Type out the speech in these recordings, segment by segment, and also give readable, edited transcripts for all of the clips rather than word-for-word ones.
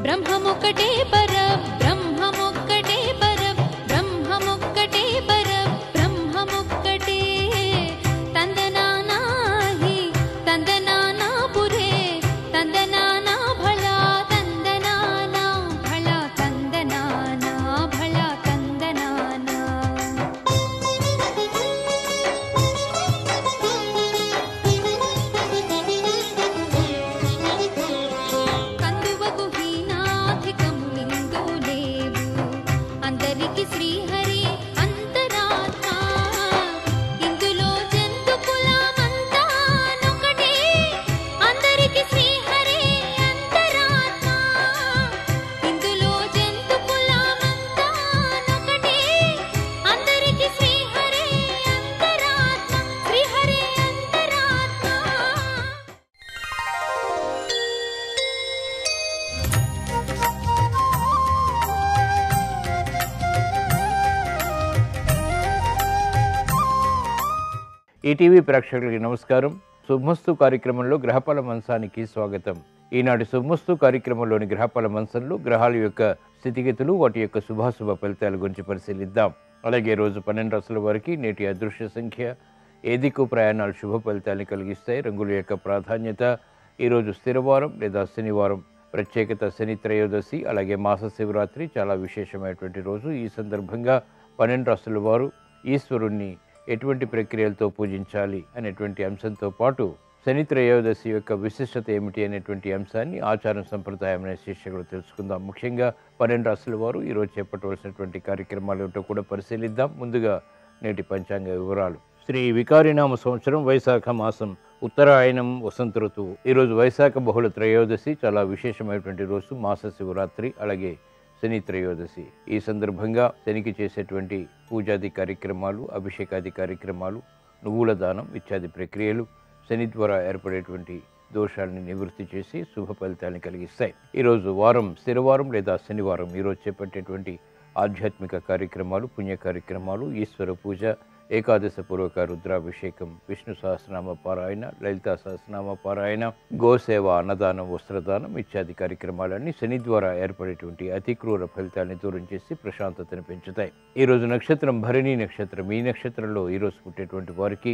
బ్రహ్మమొక్కటే పర బ్రహ్మమొక్కటే పర బ్రహ్మమొక్కటే పర బ్రహ్మమొక్కటే తందనానాహి తందనానా పురే తందనానా భళా తందనానా భళా తందనానా భళా తందనానా కందువకు హీనాధికములిందు లేవు అందరికి శ్రీహరి అంతరాత్మ ఇందులో జంతు కులమంతా నొకటే అందరికి శ్రీహరి అంతరాత్మ ఇందులో జంతు కులమంతా నొకటే అందరికి శ్రీహరి అంతరాత్మ శ్రీహరి అంతరాత్మ ఈటీవీ ప్రేక్షకులకి నమస్కారం. శుభమస్తు కార్యక్రమంలో గ్రహఫల మంచానికి స్వాగతం. ఈనాటి శుభమస్తు కార్యక్రమంలోని గ్రహఫల మంచంలో గ్రహాల యొక్క స్థితిగతులు, వాటి యొక్క శుభాశుభ ఫలితాల గురించి పరిశీలిద్దాం. అలాగే రోజు 12 రాశుల వారికి నేటి అదృశ్య సంఖ్య, ఏ దిక్కు ప్రయాణాలు శుభ ఫలితాన్ని కలిగిస్తాయి, రంగుల యొక్క ప్రాధాన్యత, ఈరోజు స్థిరవారం లేదా శనివారం, ప్రత్యేకత శని త్రయోదశి, అలాగే మాస శివరాత్రి చాలా విశేషమైనటువంటి రోజు. ఈ సందర్భంగా 12 రాశుల వారు ఈశ్వరుణ్ణి ఎటువంటి ప్రక్రియలతో పూజించాలి అనేటువంటి అంశంతో పాటు శని త్రయోదశి యొక్క విశిష్టత ఏమిటి అనేటువంటి అంశాన్ని ఆచారం సంప్రదాయం అనే శీర్షికలో తెలుసుకుందాం. ముఖ్యంగా 12 రాశుల వారు ఈరోజు చేపట్టవలసినటువంటి కార్యక్రమాలు ఏమిటో కూడా పరిశీలిద్దాం. ముందుగా నేటి పంచాంగ వివరాలు. శ్రీ వికారినామ సంవత్సరం వైశాఖ మాసం, ఉత్తరాయణం, వసంత ఋతువు. ఈరోజు వైశాఖ బహుళ త్రయోదశి, చాలా విశేషమైనటువంటి రోజు. మాస శివరాత్రి, అలాగే శని త్రయోదశి. ఈ సందర్భంగా శనికి చేసేటువంటి పూజాది కార్యక్రమాలు, అభిషేకాది కార్యక్రమాలు, నువ్వుల దానం ఇత్యాది ప్రక్రియలు శని ద్వారా ఏర్పడేటువంటి దోషాలని నివృత్తి చేసి శుభ ఫలితాన్ని కలిగిస్తాయి. ఈరోజు వారం స్థిరవారం లేదా శనివారం. ఈరోజు చేపట్టేటువంటి ఆధ్యాత్మిక కార్యక్రమాలు, పుణ్య కార్యక్రమాలు, ఈశ్వర పూజ, ఏకాదశ పూర్వక రుద్రాభిషేకం, విష్ణు సహస్రనామ పారాయణ, లలితా సహస్రనామ పారాయణ, గోసేవ, అన్నదానం, వస్త్రదానం ఇత్యాది కార్యక్రమాలన్నీ శని ద్వారా ఏర్పడేటువంటి అతి క్రూర ఫలితాన్ని దూరం చేసి ప్రశాంతతను పెంచుతాయి. ఈరోజు నక్షత్రం భరణి నక్షత్రం. ఈ నక్షత్రంలో ఈరోజు పుట్టేటువంటి వారికి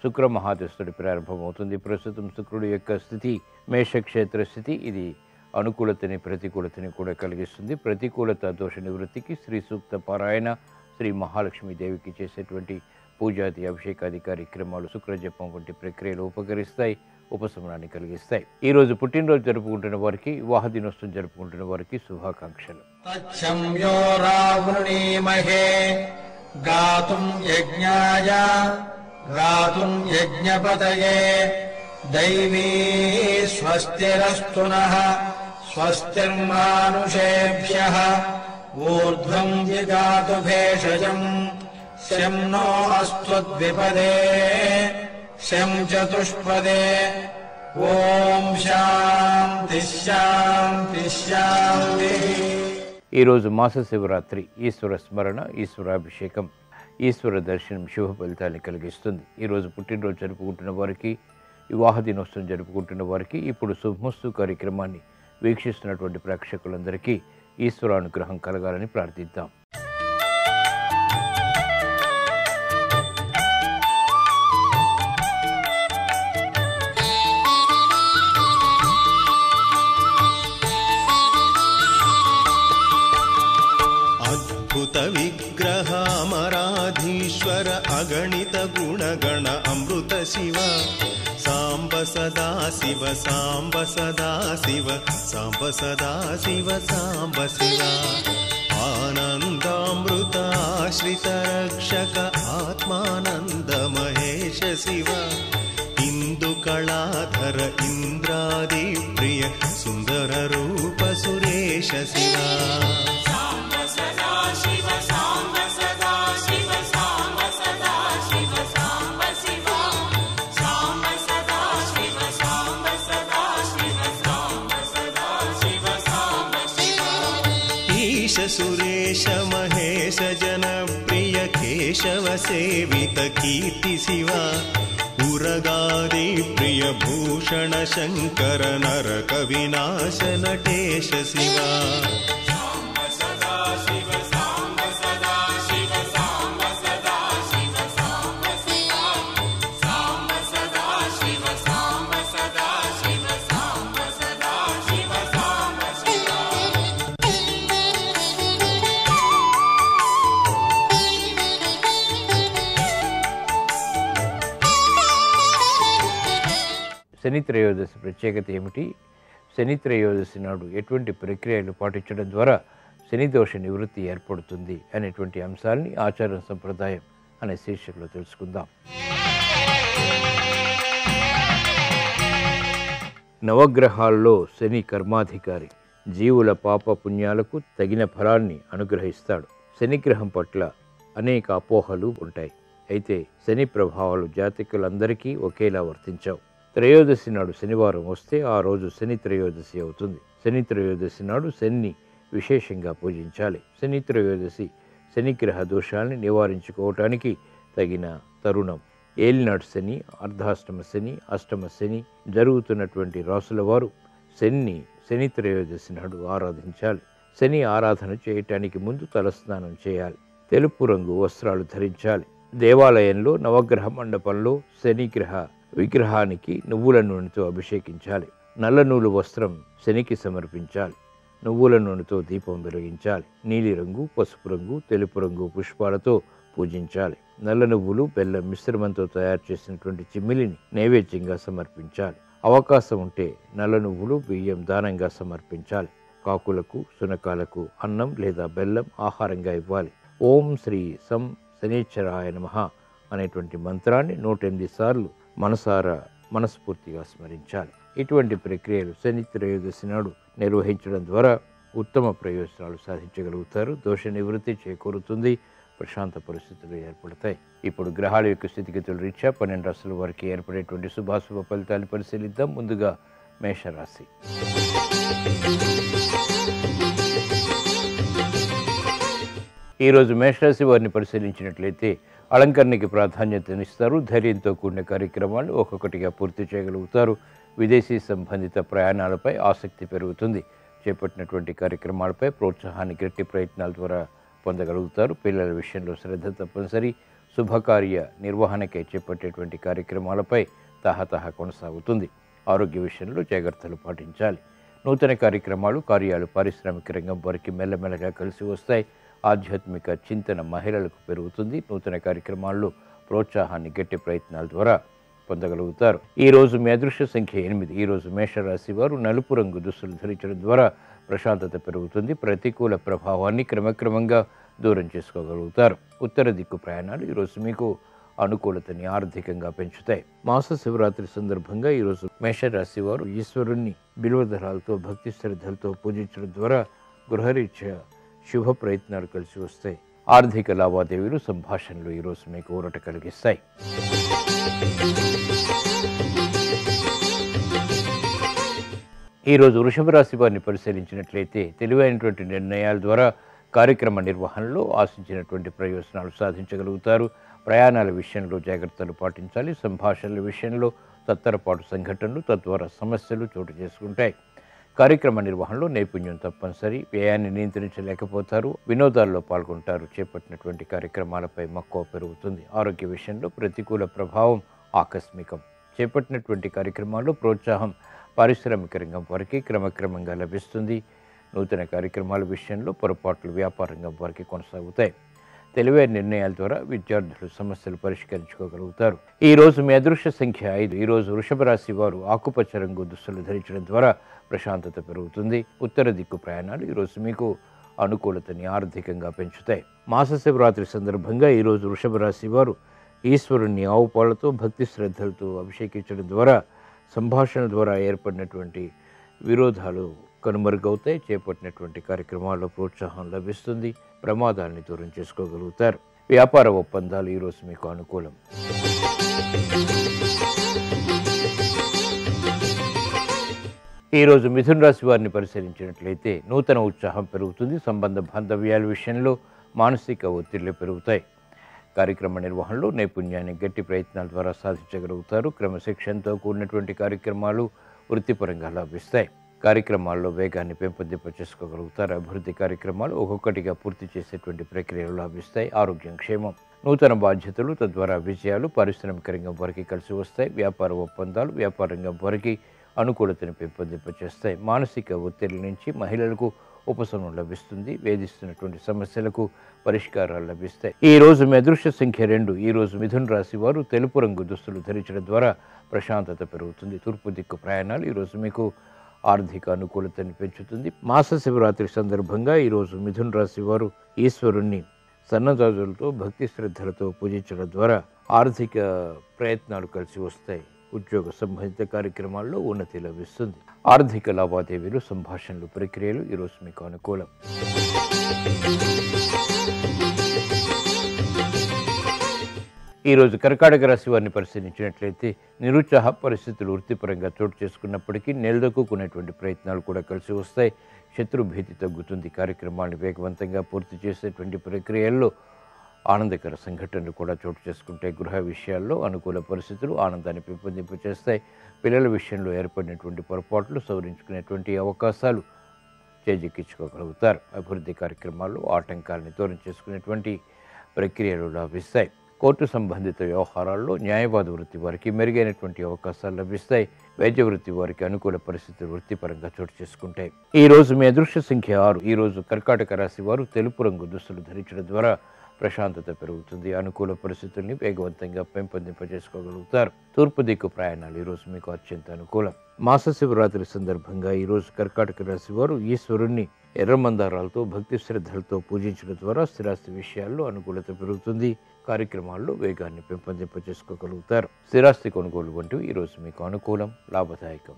శుక్ర మహాదశుడి ప్రారంభమవుతుంది. ప్రస్తుతం శుక్రుడి యొక్క స్థితి మేషక్షేత్ర స్థితి. ఇది అనుకూలతని ప్రతికూలతని కూడా కలిగిస్తుంది. ప్రతికూలత దోష నివృత్తికి శ్రీ సూక్త పారాయణ, శ్రీ మహాలక్ష్మీదేవికి చేసేటువంటి పూజాది అభిషేకాది కార్యక్రమాలు, శుక్రజపం వంటి ప్రక్రియలు ఉపకరిస్తాయి, ఉపశమనాన్ని కలిగిస్తాయి. ఈరోజు పుట్టినరోజు జరుపుకుంటున్న వారికి, వివాహ దినోత్సవం జరుపుకుంటున్న వారికి శుభాకాంక్షలు. తచ్చంయో రావృణీమహే గాతుం యజ్ఞాయ గాతుం యజ్ఞపతయే దైవీ స్వస్తిరస్తు నః స్వస్తిర్మానుషేభ్యః ఊర్ధ్వం జిగాతు భేషజం శం నో అస్త్వద్విపదే శం చతుష్పదే. ఓం శాంతి శాంతి శాంతి. ఈరోజు మాస శివరాత్రి. ఈశ్వర స్మరణ, ఈశ్వరాభిషేకం, ఈశ్వర దర్శనం శుభ ఫలితాన్ని కలిగిస్తుంది. ఈరోజు పుట్టినరోజు జరుపుకుంటున్న వారికి, వివాహ దినోత్సవం జరుపుకుంటున్న వారికి, ఇప్పుడు శుభమస్తు కార్యక్రమాన్ని వీక్షిస్తున్నటువంటి ప్రేక్షకులందరికీ ఈశ్వరానుగ్రహం కలగాలని ప్రార్థిద్దాం. అద్భుత విగ్రహామరాధీశ్వర అగణిత గుణగణ అమృత శివ సాంబ సదా శివ సాంబ సదా శివ సాంబ సదా శివ సాంబ శివ ఆనందామృత ఆశ్రిత రక్షక ఆత్మానంద మహేశ శివ ఇందు కళాధర ఇంద్రాది ప్రియ సుందర రూప సురేశ శివ సురేశ మహేశ జన ప్రియ కేశవ సేవిత కీర్తి శివ सुरगादिप्रिय भूषण शङ्कर नरक विनाश नटेश शिवा శని త్రయోదశి ప్రత్యేకత ఏమిటి, శని త్రయోదశి నాడు ఎటువంటి ప్రక్రియలు పాటించడం ద్వారా శని దోష నివృత్తి ఏర్పడుతుంది అనేటువంటి అంశాలని ఆచారం సంప్రదాయం అనే శీర్షికలో తెలుసుకుందాం. నవగ్రహాల్లో శని కర్మాధికారి, జీవుల పాప పుణ్యాలకు తగిన ఫలాన్ని అనుగ్రహిస్తాడు. శనిగ్రహం పట్ల అనేక అపోహలు ఉంటాయి. అయితే శని ప్రభావాలు జాతకులందరికీ ఒకేలా వర్తించవు. త్రయోదశి నాడు శనివారం వస్తే ఆ రోజు శని త్రయోదశి అవుతుంది. శని త్రయోదశి నాడు శని విశేషంగా పూజించాలి. శని త్రయోదశి శనిగ్రహ దోషాలని నివారించుకోవటానికి తగిన తరుణం. ఏలినాడు శని, అర్ధాష్టమ శని, అష్టమ శని జరుగుతున్నటువంటి రాసుల వారు శని త్రయోదశి నాడు ఆరాధించాలి. శని ఆరాధన చేయటానికి ముందు తలస్నానం చేయాలి. తెలుపు రంగు వస్త్రాలు ధరించాలి. దేవాలయంలో నవగ్రహ మండపంలో శనిగ్రహ విగ్రహానికి నువ్వుల నూనెతో అభిషేకించాలి. నల్ల నూలు వస్త్రం శనికి సమర్పించాలి. నువ్వుల నూనెతో దీపం వెలిగించాలి. నీలిరంగు, పసుపు రంగు, తెలుపు రంగు పుష్పాలతో పూజించాలి. నల్ల నువ్వులు, బెల్లం మిశ్రమంతో తయారు చేసినటువంటి చిమ్మిలిని నైవేద్యంగా సమర్పించాలి. అవకాశం ఉంటే నల్ల నువ్వులు, బియ్యం దానంగా సమర్పించాలి. కాకులకు, శునకాలకు అన్నం లేదా బెల్లం ఆహారంగా ఇవ్వాలి. ఓం శ్రీ సం శనీశ్వరాయ నమః అనేటువంటి మంత్రాన్ని 108 సార్లు మనస్ఫూర్తిగా స్మరించాలి. ఇటువంటి ప్రక్రియలు శని త్రయోదశి నాడు నిర్వహించడం ద్వారా ఉత్తమ ప్రయోజనాలు సాధించగలుగుతారు. దోష నివృత్తి చేకూరుతుంది. ప్రశాంత పరిస్థితులు ఏర్పడతాయి. ఇప్పుడు గ్రహాల యొక్క స్థితిగతుల రీత్యా 12 రాశుల వారికి ఏర్పడేటువంటి శుభాశుభ ఫలితాలు పరిశీలిద్దాం. ముందుగా మేషరాశి. ఈరోజు మేషరాశి వారిని పరిశీలించినట్లయితే అలంకరణకి ప్రాధాన్యతనిస్తారు. ధైర్యంతో కూడిన కార్యక్రమాలు ఒక్కొక్కటిగా పూర్తి చేయగలుగుతారు. విదేశీ సంబంధిత ప్రయాణాలపై ఆసక్తి పెరుగుతుంది. చేపట్టినటువంటి కార్యక్రమాలపై ప్రోత్సాహాన్ని గట్టి ప్రయత్నాల ద్వారా పొందగలుగుతారు. పిల్లల విషయంలో శ్రద్ధ తప్పనిసరి. శుభకార్య నిర్వహణకై చేపట్టేటువంటి కార్యక్రమాలపై తహతహ కొనసాగుతుంది. ఆరోగ్య విషయంలో జాగ్రత్తలు పాటించాలి. నూతన కార్యాలు పారిశ్రామిక రంగం వారికి మెల్లమెల్లగా కలిసి వస్తాయి. ఆధ్యాత్మిక చింతన మహిళలకు పెరుగుతుంది. నూతన కార్యక్రమాల్లో ప్రోత్సాహాన్ని గట్టి ప్రయత్నాల ద్వారా పొందగలుగుతారు. ఈరోజు మీ అదృష్ట సంఖ్య 8. ఈరోజు మేషరాశి వారు నలుపు రంగు దుస్తులు ధరించడం ద్వారా ప్రశాంతత పెరుగుతుంది. ప్రతికూల ప్రభావాన్ని క్రమక్రమంగా దూరం చేసుకోగలుగుతారు. ఉత్తర దిక్కు ప్రయాణాలు ఈరోజు మీకు అనుకూలతని ఆర్థికంగా పెంచుతాయి. మాస శివరాత్రి సందర్భంగా ఈరోజు మేషరాశి వారు ఈశ్వరుణ్ణి బిల్వదళాలతో భక్తి శ్రద్ధలతో పూజించడం ద్వారా గృహరీత్యా శుభ ప్రయత్నాలు కలిసి వస్తాయి. ఆర్థిక లావాదేవీలు, సంభాషణలు ఈరోజు మీకు ఊరట కలిగిస్తాయి. ఈరోజు వృషభ రాశి వారిని పరిశీలించినట్లయితే తెలివైనటువంటి నిర్ణయాల ద్వారా కార్యక్రమ నిర్వహణలో ఆశించినటువంటి ప్రయోజనాలు సాధించగలుగుతారు. ప్రయాణాల విషయంలో జాగ్రత్తలు పాటించాలి. సంభాషణల విషయంలో తత్తరపాటు సంఘటనలు, తద్వారా సమస్యలు చోటు చేసుకుంటాయి. కార్యక్రమ నిర్వహణలో నైపుణ్యం తప్పనిసరి. వ్యయాన్ని నియంత్రించలేకపోతారు. వినోదాల్లో పాల్గొంటారు. చేపట్టినటువంటి కార్యక్రమాలపై మక్కువ పెరుగుతుంది. ఆరోగ్య విషయంలో ప్రతికూల ప్రభావం ఆకస్మికం. చేపట్టినటువంటి కార్యక్రమాల్లో ప్రోత్సాహం పారిశ్రామిక రంగం వారికి క్రమక్రమంగా లభిస్తుంది. నూతన కార్యక్రమాల విషయంలో పొరపాట్లు వ్యాపార రంగం వారికి కొనసాగుతాయి. తెలివైన నిర్ణయాల ద్వారా విద్యార్థులు సమస్యలు పరిష్కరించుకోగలుగుతారు. ఈరోజు మీ అదృష్ట సంఖ్య 5. ఈరోజు వృషభ రాశి వారు ఆకుపచ్చ రంగు దుస్తులు ధరించడం ద్వారా ప్రశాంతత పెరుగుతుంది. ఉత్తర దిక్కు ప్రయాణాలు ఈరోజు మీకు అనుకూలతని ఆర్థికంగా పెంచుతాయి. మాస శివరాత్రి సందర్భంగా ఈరోజు వృషభ రాశి వారు ఈశ్వరుణ్ణి ఆవు పాలతో భక్తి శ్రద్ధలతో అభిషేకించడం ద్వారా సంభాషణ ద్వారా ఏర్పడినటువంటి విరోధాలు కనుమరుగవుతాయి. చేపట్టినటువంటి కార్యక్రమాల్లో ప్రోత్సాహం లభిస్తుంది. ప్రమాదాలని దూరం చేసుకోగలుగుతారు. వ్యాపార ఒప్పందాలు ఈరోజు మీకు అనుకూలం. ఈరోజు మిథున రాశి వారిని పరిశీలించినట్లయితే నూతన ఉత్సాహం పెరుగుతుంది. సంబంధ బాంధవ్యాల విషయంలో మానసిక ఒత్తిళ్లు పెరుగుతాయి. కార్యక్రమ నిర్వహణలో నైపుణ్యాన్ని గట్టి ప్రయత్నాల ద్వారా సాధించగలుగుతారు. క్రమశిక్షణతో కూడినటువంటి కార్యక్రమాలు వృత్తిపరంగా లభిస్తాయి. కార్యక్రమాల్లో వేగాన్ని పెంపొందింపచేసుకోగలుగుతారు. అభివృద్ధి కార్యక్రమాలు ఒక్కొక్కటిగా పూర్తి చేసేటువంటి ప్రక్రియలు లభిస్తాయి. ఆరోగ్యం, క్షేమం, నూతన బాధ్యతలు, తద్వారా విజయాలు పారిశ్రామిక రంగం వారికి కలిసి వస్తాయి. వ్యాపార ఒప్పందాలు వ్యాపార రంగం వారికి అనుకూలతను పెంపొందింపచేస్తాయి. మానసిక ఒత్తిడి నుంచి మహిళలకు ఉపశమనం లభిస్తుంది. వేధిస్తున్నటువంటి సమస్యలకు పరిష్కారాలు లభిస్తాయి. ఈ రోజు మీ అదృష్ట సంఖ్య 2. ఈ రోజు మిథున రాశి వారు తెలుపు రంగు దుస్తులు ధరించడం ద్వారా ప్రశాంతత పెరుగుతుంది. తూర్పు దిక్కు ప్రయాణాలు ఈరోజు మీకు ఆర్థిక అనుకూలతని పెంచుతుంది. మాస శివరాత్రి సందర్భంగా ఈరోజు మిథున రాశి వారు ఈశ్వరుణ్ణి సన్నజాజులతో భక్తి శ్రద్ధలతో పూజించడం ద్వారా ఆర్థిక ప్రయత్నాలు కలిసి వస్తాయి. ఉద్యోగ సంబంధిత కార్యక్రమాల్లో ఉన్నతి లభిస్తుంది. ఆర్థిక లావాదేవీలు, సంభాషణలు, ప్రక్రియలు ఈరోజు మీకు అనుకూలం. ఈరోజు కర్కాటక రాశి వారిని పరిశీలించినట్లయితే నిరుత్సాహ పరిస్థితులు వృత్తిపరంగా చోటు చేసుకున్నప్పటికీ నిలదొక్కునేటువంటి ప్రయత్నాలు కూడా కలిసి వస్తాయి. శత్రు భీతి తగ్గుతుంది. కార్యక్రమాన్ని వేగవంతంగా పూర్తి చేసేటువంటి ప్రక్రియల్లో ఆనందకర సంఘటనలు కూడా చోటు చేసుకుంటే గృహ విషయాల్లో అనుకూల పరిస్థితులు ఆనందాన్ని పెంపొందింపచేస్తాయి. పిల్లల విషయంలో ఏర్పడినటువంటి పొరపాట్లు సవరించుకునేటువంటి అవకాశాలు చేజిక్కించుకోగలుగుతారు. అభివృద్ధి కార్యక్రమాల్లో ఆటంకాలను దూరం చేసుకునేటువంటి ప్రక్రియలు లభిస్తాయి. కోర్టు సంబంధిత వ్యవహారాల్లో న్యాయవాద వృత్తి వారికి మెరుగైనటువంటి అవకాశాలు లభిస్తాయి. వైద్య వృత్తి వారికి అనుకూల పరిస్థితులు వృత్తిపరంగా చోటు చేసుకుంటాయి. ఈ రోజు మీ అదృష్ట సంఖ్య 6. ఈ రోజు కర్కాటక రాశి వారు తెలుపు రంగు దుస్తులు ధరించడం ద్వారా ప్రశాంతత పెరుగుతుంది. అనుకూల పరిస్థితుల్ని వేగవంతంగా పెంపొందింపజేసుకోగలుగుతారు. తూర్పు దిక్కు ప్రయాణాలు ఈరోజు మీకు అత్యంత అనుకూలం. మాస శివరాత్రి సందర్భంగా ఈరోజు కర్కాటక రాశి వారు ఈశ్వరుణ్ణి ఎర్రమందారాలతో భక్తి శ్రద్ధలతో పూజించడం ద్వారా స్థిరాస్తి విషయాల్లో అనుకూలత పెరుగుతుంది. కార్యక్రమాల్లో వేగాన్ని పెంపొందింపజేసుకోగలుగుతారు. స్థిరాస్తి కొనుగోలు వంటివి ఈరోజు మీకు అనుకూలం, లాభదాయకం.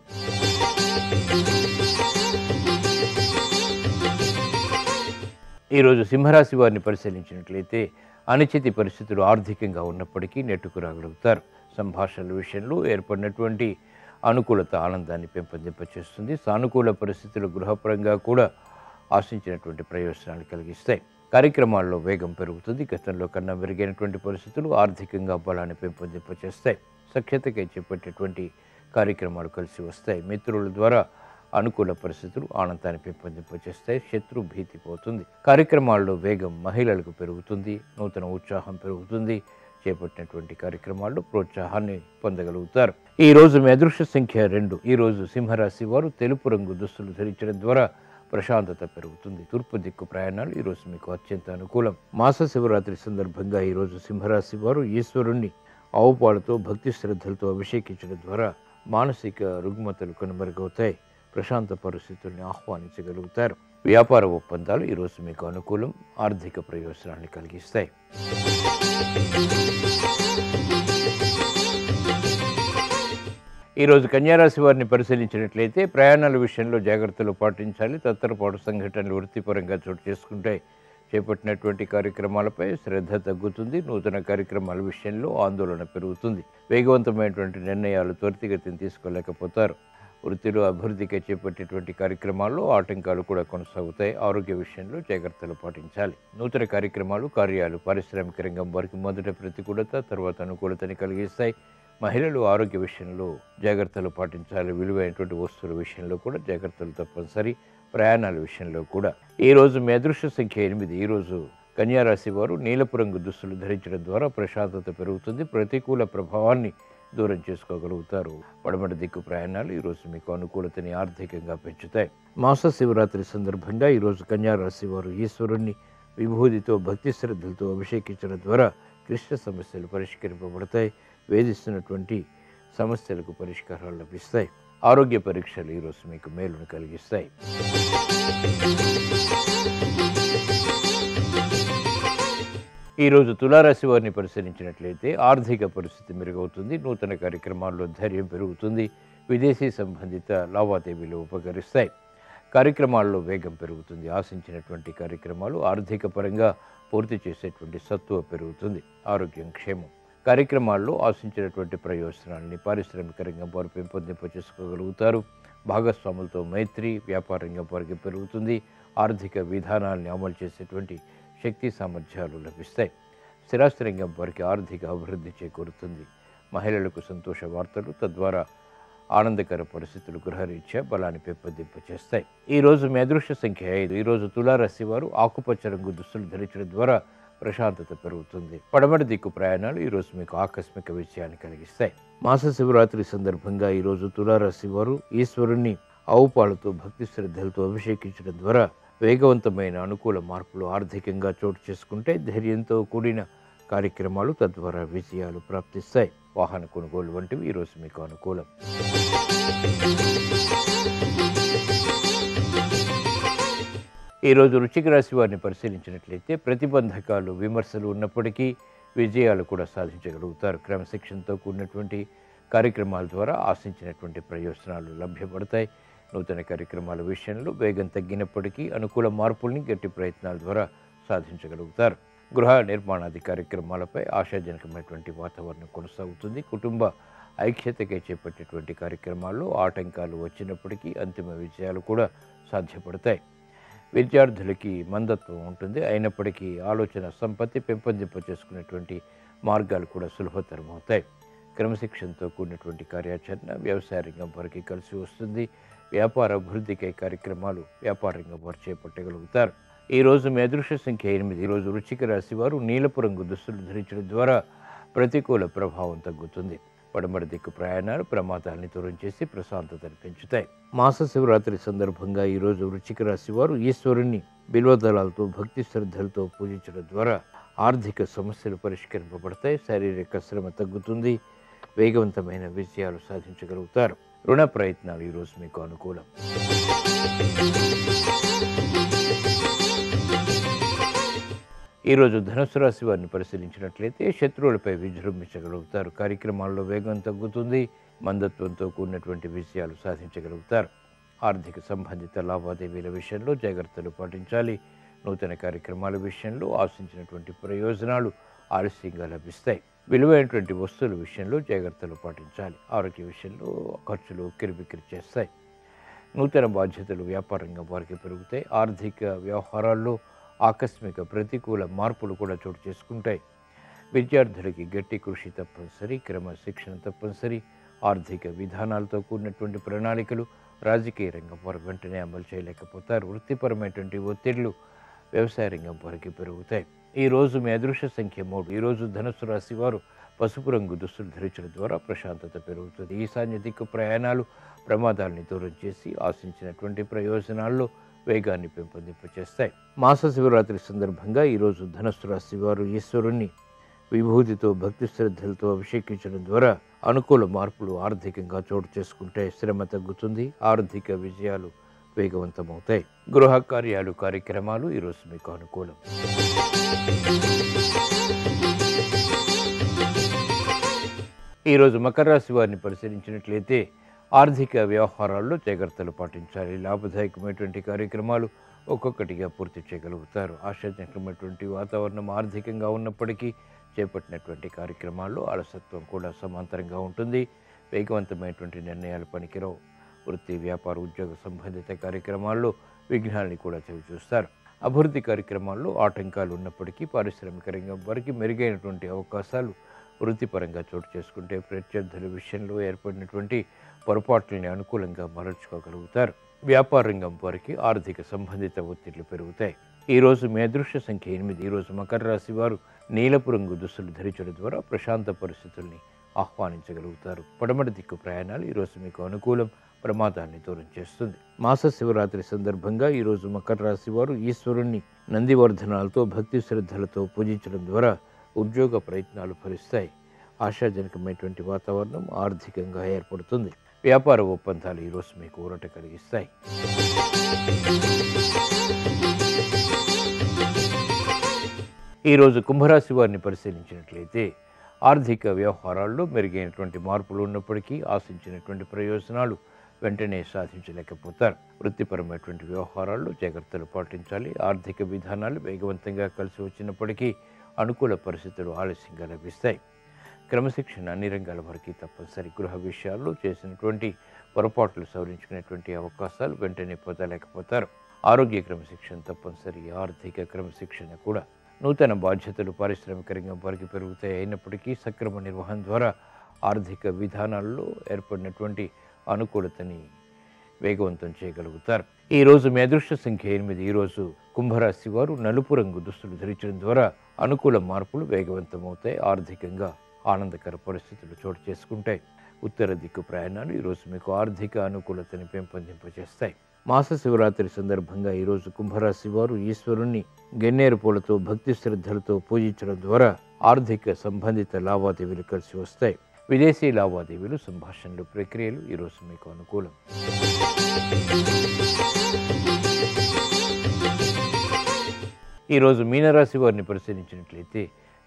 ఈరోజు సింహరాశి వారిని పరిశీలించినట్లయితే అనిశ్చిత పరిస్థితులు ఆర్థికంగా ఉన్నప్పటికీ నెట్టుకు రాగలుగుతారు. సంభాషణల విషయంలో ఏర్పడినటువంటి అనుకూలత ఆనందాన్ని పెంపొందింపచేస్తుంది. సానుకూల పరిస్థితులు గృహపరంగా కూడా ఆశించినటువంటి ప్రయోజనాలు కలిగిస్తాయి. కార్యక్రమాల్లో వేగం పెరుగుతుంది. గతంలో కన్నా మెరుగైనటువంటి పరిస్థితులు ఆర్థికంగా బలాన్ని పెంపొందింపచేస్తాయి. సఖ్యతకై చేపట్టేటువంటి కార్యక్రమాలు కలిసి వస్తాయి. మిత్రుల ద్వారా అనుకూల పరిస్థితులు ఆనందాన్ని పెంపొందింపచేస్తాయి. శత్రు భీతి పోతుంది. కార్యక్రమాల్లో వేగం మహిళలకు పెరుగుతుంది. నూతన ఉత్సాహం పెరుగుతుంది. చేపట్టినటువంటి కార్యక్రమాల్లో ప్రోత్సాహాన్ని పొందగలుగుతారు. ఈ రోజు మీ అదృష్ట సంఖ్య 2. ఈ రోజు సింహరాశి వారు తెలుపు రంగు దుస్తులు ధరించడం ద్వారా ప్రశాంతత పెరుగుతుంది. తూర్పు దిక్కు ప్రయాణాలు ఈరోజు మీకు అత్యంత అనుకూలం. మాస శివరాత్రి సందర్భంగా ఈరోజు సింహరాశి వారు ఈశ్వరుణ్ణి ఆవుపాలతో భక్తి శ్రద్ధలతో అభిషేకించడం ద్వారా మానసిక రుగ్మతలు కనుమరుగవుతాయి. ప్రశాంత పరిస్థితుల్ని ఆహ్వానించగలుగుతారు. వ్యాపార ఒప్పందాలు ఈరోజు మీకు అనుకూలం, ఆర్థిక ప్రయోజనాన్ని కలిగిస్తాయి. ఈరోజు కన్యారాశి వారిని పరిశీలించినట్లయితే ప్రయాణాల విషయంలో జాగ్రత్తలు పాటించాలి. తత్తరపాటు సంఘటనలు వృత్తిపరంగా చోటు చేసుకుంటాయి. చేపట్టినటువంటి కార్యక్రమాలపై శ్రద్ధ తగ్గుతుంది. నూతన కార్యక్రమాల విషయంలో ఆందోళన పెరుగుతుంది. వేగవంతమైనటువంటి నిర్ణయాలు త్వరితగతిని తీసుకోలేకపోతారు. వృత్తిలో అభివృద్ధికి చేపట్టేటువంటి కార్యక్రమాల్లో ఆటంకాలు కూడా కొనసాగుతాయి. ఆరోగ్య విషయంలో జాగ్రత్తలు పాటించాలి. నూతన కార్యక్రమాలు, కార్యాలు పారిశ్రామిక రంగం వారికి మొదట ప్రతికూలత, తర్వాత అనుకూలతని కలిగిస్తాయి. మహిళలు ఆరోగ్య విషయంలో జాగ్రత్తలు పాటించాలి. విలువైనటువంటి వస్తువుల విషయంలో కూడా జాగ్రత్తలు తప్పనిసరి. ప్రయాణాల విషయంలో కూడా. ఈ రోజు మీ అదృష్ట సంఖ్య 8. ఈ రోజు కన్యారాశి వారు నీలపు రంగు దుస్తులు ధరించడం ద్వారా ప్రశాంతత పెరుగుతుంది. ప్రతికూల ప్రభావాన్ని దూరం చేసుకోగలుగుతారు. పడమటి దిక్కు ప్రయాణాలు ఈరోజు మీకు అనుకూలతని ఆర్థికంగా పెంచుతాయి. మాస శివరాత్రి సందర్భంగా ఈరోజు కన్యారాశి వారు ఈశ్వరుణ్ణి విభూతితో భక్తి శ్రద్ధలతో అభిషేకించడం ద్వారా క్లిష్ట సమస్యలు పరిష్కరింపబడతాయి. వేధిస్తున్నటువంటి సమస్యలకు పరిష్కారాలు లభిస్తాయి. ఆరోగ్య పరీక్షలు ఈరోజు మీకు మేలును కలిగిస్తాయి. ఈరోజు తులారాశి వారిని పరిశీలించినట్లయితే ఆర్థిక పరిస్థితి మెరుగవుతుంది. నూతన కార్యక్రమాల్లో ధైర్యం పెరుగుతుంది. విదేశీ సంబంధిత లావాదేవీలు ఉపకరిస్తాయి. కార్యక్రమాల్లో వేగం పెరుగుతుంది. ఆశించినటువంటి కార్యక్రమాలు ఆర్థిక పరంగా పూర్తి చేసేటువంటి సత్తువ పెరుగుతుంది. ఆరోగ్యం, క్షేమం. కార్యక్రమాల్లో ఆశించినటువంటి ప్రయోజనాలని పారిశ్రామిక రంగం వారు పెంపొందింపచేసుకోగలుగుతారు. భాగస్వాములతో మైత్రి, వ్యాపార రంగం వారికి పెరుగుతుంది. ఆర్థిక విధానాల్ని అమలు చేసేటువంటి శక్తి సామర్థ్యాలు లభిస్తాయి. స్థిరాస్తి రంగం వారికి ఆర్థిక అభివృద్ధి చేకూరుతుంది. మహిళలకు సంతోష వార్తలు, తద్వారా ఆనందకర పరిస్థితులు గృహరీత్యా బలాన్ని పెంపొందింపచేస్తాయి. ఈరోజు మీ అదృష్ట సంఖ్య 5. ఈరోజు తులారాశి వారు ఆకుపచ్చ రంగు దుస్తులు ధరించడం ద్వారా ప్రశాంతత పెరుగుతుంది. పడమటి దిక్కు ప్రయాణాలు ఈరోజు మీకు ఆకస్మిక విజయాన్ని కలిగిస్తాయి. మాస శివరాత్రి సందర్భంగా ఈరోజు తులారాశి వారు ఈశ్వరుణ్ణి ఆవు పాలతో భక్తి శ్రద్ధలతో అభిషేకించడం ద్వారా వేగవంతమైన అనుకూల మార్పులు ఆర్థికంగా చోటు చేసుకుంటే ధైర్యంతో కూడిన కార్యక్రమాలు, తద్వారా విజయాలు ప్రాప్తిస్తాయి. వాహన కొనుగోలు వంటివి ఈరోజు మీకు అనుకూలం. ఈరోజు వృశ్చిక రాశి వారిని పరిశీలించినట్లయితే ప్రతిబంధకాలు, విమర్శలు ఉన్నప్పటికీ విజయాలు కూడా సాధించగలుగుతారు. క్రమశిక్షణతో కూడినటువంటి కార్యక్రమాల ద్వారా ఆశించినటువంటి ప్రయోజనాలు లభ్యపడతాయి. నూతన కార్యక్రమాల విషయంలో వేగం తగ్గినప్పటికీ అనుకూల మార్పుల్ని గట్టి ప్రయత్నాల ద్వారా సాధించగలుగుతారు. గృహ నిర్మాణాది కార్యక్రమాలపై ఆశాజనకమైనటువంటి వాతావరణం కొనసాగుతుంది. కుటుంబ ఐక్యతకై చేపట్టేటువంటి కార్యక్రమాల్లో ఆటంకాలు వచ్చినప్పటికీ అంతిమ విజయాలు కూడా సాధ్యపడతాయి. విద్యార్థులకి మందత్వం ఉంటుంది, అయినప్పటికీ ఆలోచన సంపత్తి పెంపొందింపచేసుకునేటువంటి మార్గాలు కూడా సులభతరం అవుతాయి. క్రమశిక్షణతో కూడినటువంటి కార్యాచరణ వ్యవసాయ రంగం వారికి కలిసి వస్తుంది. వ్యాపార అభివృద్ధికై కార్యక్రమాలు వ్యాపార రంగం వారు చేపట్టగలుగుతారు. ఈరోజు మీ అదృష్ట సంఖ్య 8. ఈరోజు వృశ్చిక రాశి వారు నీలపు రంగు దుస్తులు ధరించడం ద్వారా ప్రతికూల ప్రభావం తగ్గుతుంది. పడమటి దిక్కు ప్రయాణాలు ప్రమాదాలని దూరం చేసి ప్రశాంతతను పెంచుతాయి. మాస శివరాత్రి సందర్భంగా ఈరోజు వృశ్చిక రాశి వారు ఈశ్వరుణ్ణి బిల్వదళాలతో భక్తి శ్రద్ధలతో పూజించడం ద్వారా ఆర్థిక సమస్యలు పరిష్కరింపబడతాయి. శారీరక శ్రమ తగ్గుతుంది. వేగవంతమైన విజయాలు సాధించగలుగుతారు. రుణ ప్రయత్నాలు ఈరోజు మీకు అనుకూలం. ఈరోజు ధనుసు రాశి వారిని పరిశీలించినట్లయితే శత్రువులపై విజృంభించగలుగుతారు. కార్యక్రమాల్లో వేగం తగ్గుతుంది. మందత్వంతో కూడినటువంటి విజయాలు సాధించగలుగుతారు. ఆర్థిక సంబంధిత లావాదేవీల విషయంలో జాగ్రత్తలు పాటించాలి. నూతన కార్యక్రమాల విషయంలో ఆశించినటువంటి ప్రయోజనాలు ఆలస్యంగా లభిస్తాయి. విలువైనటువంటి వస్తువుల విషయంలో జాగ్రత్తలు పాటించాలి. ఆరోగ్య విషయంలో ఖర్చులు కిరిబిక్కిరి చేస్తాయి. నూతన బాధ్యతలు వ్యాపారంగా వారికి పెరుగుతాయి. ఆర్థిక వ్యవహారాల్లో ఆకస్మిక ప్రతికూల మార్పులు కూడా చోటు చేసుకుంటాయి. విద్యార్థులకి గట్టి కృషి తప్పనిసరి, క్రమశిక్షణ తప్పనిసరి. ఆర్థిక విధానాలతో కూడినటువంటి ప్రణాళికలు రాజకీయ రంగం వారు వెంటనే అమలు చేయలేకపోతారు. వృత్తిపరమైనటువంటి ఒత్తిళ్లు వ్యవసాయ రంగం వారికి పెరుగుతాయి. ఈరోజు మీ అదృష్ట సంఖ్య 3. ఈరోజు ధనుసు రాశి వారు పసుపు రంగు దుస్తులు ధరించడం ద్వారా ప్రశాంతత పెరుగుతుంది. ఈశాన్య దిక్కు ప్రయాణాలు ప్రమాదాలని దూరం చేసి ఆశించినటువంటి ప్రయోజనాల్లో వేగాన్ని పెంపొందింపచేస్తాయి. మాస శివరాత్రి సందర్భంగా ఈరోజు ధనుసు రాశి వారు ఈశ్వరుణ్ణి విభూతితో భక్తి శ్రద్ధలతో అభిషేకించడం ద్వారా అనుకూల మార్పులు ఆర్థికంగా చోటు చేసుకుంటే శ్రమ తగ్గుతుంది. ఆర్థిక విజయాలు వేగవంతమవుతాయి. గృహ కార్యాలు కార్యక్రమాలు ఈరోజు మీకు అనుకూలం. ఈరోజు మకర రాశి వారిని పరిశీలించినట్లయితే ఆర్థిక వ్యవహారాల్లో జాగ్రత్తలు పాటించాలి. లాభదాయకమైనటువంటి కార్యక్రమాలు ఒక్కొక్కటిగా పూర్తి చేయగలుగుతారు. ఆశాజనకమైనటువంటి వాతావరణం ఆర్థికంగా ఉన్నప్పటికీ చేపట్టినటువంటి కార్యక్రమాల్లో అలసత్వం కూడా సమాంతరంగా ఉంటుంది. వేగవంతమైనటువంటి నిర్ణయాలు పనికిరావు. వృత్తి, వ్యాపార, ఉద్యోగ సంబంధిత కార్యక్రమాల్లో విఘ్నాల్ని కూడా చవిచూస్తారు. అభివృద్ధి కార్యక్రమాల్లో ఆటంకాలు ఉన్నప్పటికీ పారిశ్రామిక రంగం వారికి మెరుగైనటువంటి అవకాశాలు వృత్తిపరంగా చోటు చేసుకుంటే ప్రత్యర్థుల విషయంలో ఏర్పడినటువంటి పొరపాట్లని అనుకూలంగా మరల్చుకోగలుగుతారు. వ్యాపార రంగం వారికి ఆర్థిక సంబంధిత ఒత్తిళ్లు పెరుగుతాయి. ఈరోజు మీ అదృష్ట సంఖ్య 8. ఈరోజు మకర రాశి వారు నీలపు రంగు దుస్తులు ధరించడం ద్వారా ప్రశాంత పరిస్థితుల్ని ఆహ్వానించగలుగుతారు. పడమటి దిక్కు ప్రయాణాలు ఈరోజు మీకు అనుకూలం. ప్రమాదాన్ని దూరం చేస్తుంది. మాస శివరాత్రి సందర్భంగా ఈరోజు మకర రాశి వారు ఈశ్వరుణ్ణి నందివర్ధనాలతో భక్తి శ్రద్ధలతో పూజించడం ద్వారా ఉద్యోగ ప్రయత్నాలు ఫలిస్తాయి. ఆశాజనకమైనటువంటి వాతావరణం ఆర్థికంగా ఏర్పడుతుంది. వ్యాపార ఒప్పందాలు ఈరోజు మీకు ఊరట కలిగిస్తాయి. ఈరోజు కుంభరాశి వారిని పరిశీలించినట్లయితే ఆర్థిక వ్యవహారాల్లో మెరుగైనటువంటి మార్పులు ఉన్నప్పటికీ ఆశించినటువంటి ప్రయోజనాలు వెంటనే సాధించలేకపోతారు. వృత్తిపరమైనటువంటి వ్యవహారాల్లో జాగ్రత్తలు పాటించాలి. ఆర్థిక విధానాలు వేగవంతంగా కలిసి వచ్చినప్పటికీ అనుకూల పరిస్థితులు ఆలస్యంగా లభిస్తాయి. క్రమశిక్షణ అన్ని రంగాల వరకు తప్పనిసరి. గృహ విషయాల్లో చేసినటువంటి పొరపాట్లు సవరించుకునేటువంటి అవకాశాలు వెంటనే పొందలేకపోతారు. ఆరోగ్య క్రమశిక్షణ తప్పనిసరి. ఆర్థిక క్రమశిక్షణ కూడా నూతన బాధ్యతలు పారిశ్రామిక రంగం వారికి పెరుగుతాయి. అయినప్పటికీ సక్రమ నిర్వహణ ద్వారా ఆర్థిక విధానాల్లో ఏర్పడినటువంటి అనుకూలతని వేగవంతం చేయగలుగుతారు. ఈరోజు మీ అదృష్ట సంఖ్య 8. ఈరోజు కుంభరాశి వారు నలుపు రంగు దుస్తులు ధరించడం ద్వారా అనుకూల మార్పులు వేగవంతమవుతాయి. ఆర్థికంగా ఆనందకర పరిస్థితులు చోటు చేసుకుంటాయి. ఉత్తర దిక్కు ప్రయాణాలు ఈరోజు మీకు ఆర్థిక అనుకూలతని పెంపొందింపజేస్తాయి. మాస శివరాత్రి సందర్భంగా ఈరోజు కుంభరాశి వారు ఈశ్వరుణ్ణి గన్నేరు పూలతో భక్తి శ్రద్ధలతో పూజించడం ద్వారా ఆర్థిక సంబంధిత లావాదేవీలు కలిసి వస్తాయి. విదేశీ లావాదేవీలు, సంభాషణలు, ప్రక్రియలు ఈరోజు మీకు అనుకూలం. ఈరోజు మీనరాశి వారిని పరిశీలించినట్లయితే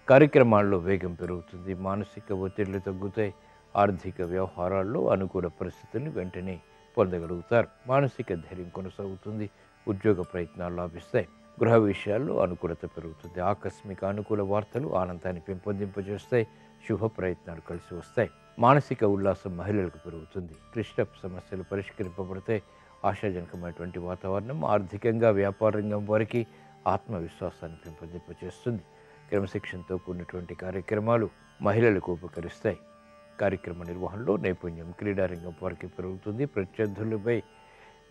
కార్యక్రమాల్లో వేగం పెరుగుతుంది. మానసిక ఒత్తిళ్లు తగ్గుతాయి. ఆర్థిక వ్యవహారాల్లో అనుకూల పరిస్థితులను వెంటనే పొందగలుగుతారు. మానసిక ధైర్యం కొనసాగుతుంది. ఉద్యోగ ప్రయత్నాలు లాభిస్తాయి. గృహ విషయాల్లో అనుకూలత పెరుగుతుంది. ఆకస్మిక అనుకూల వార్తలు ఆనందాన్ని పెంపొందింపజేస్తాయి. శుభ ప్రయత్నాలు కలిసి వస్తాయి. మానసిక ఉల్లాసం మహిళలకు పెరుగుతుంది. క్లిష్ట సమస్యలు పరిష్కరింపబడతాయి. ఆశాజనకమైనటువంటి వాతావరణం ఆర్థికంగా వ్యాపార రంగం వారికి ఆత్మవిశ్వాసాన్ని పెంపొందింపజేస్తుంది. క్రమశిక్షణతో కూడినటువంటి కార్యక్రమాలు మహిళలకు ఉపకరిస్తాయి. కార్యక్రమ నిర్వహణలో నైపుణ్యం క్రీడారంగం వారికి పెరుగుతుంది. ప్రత్యర్థులపై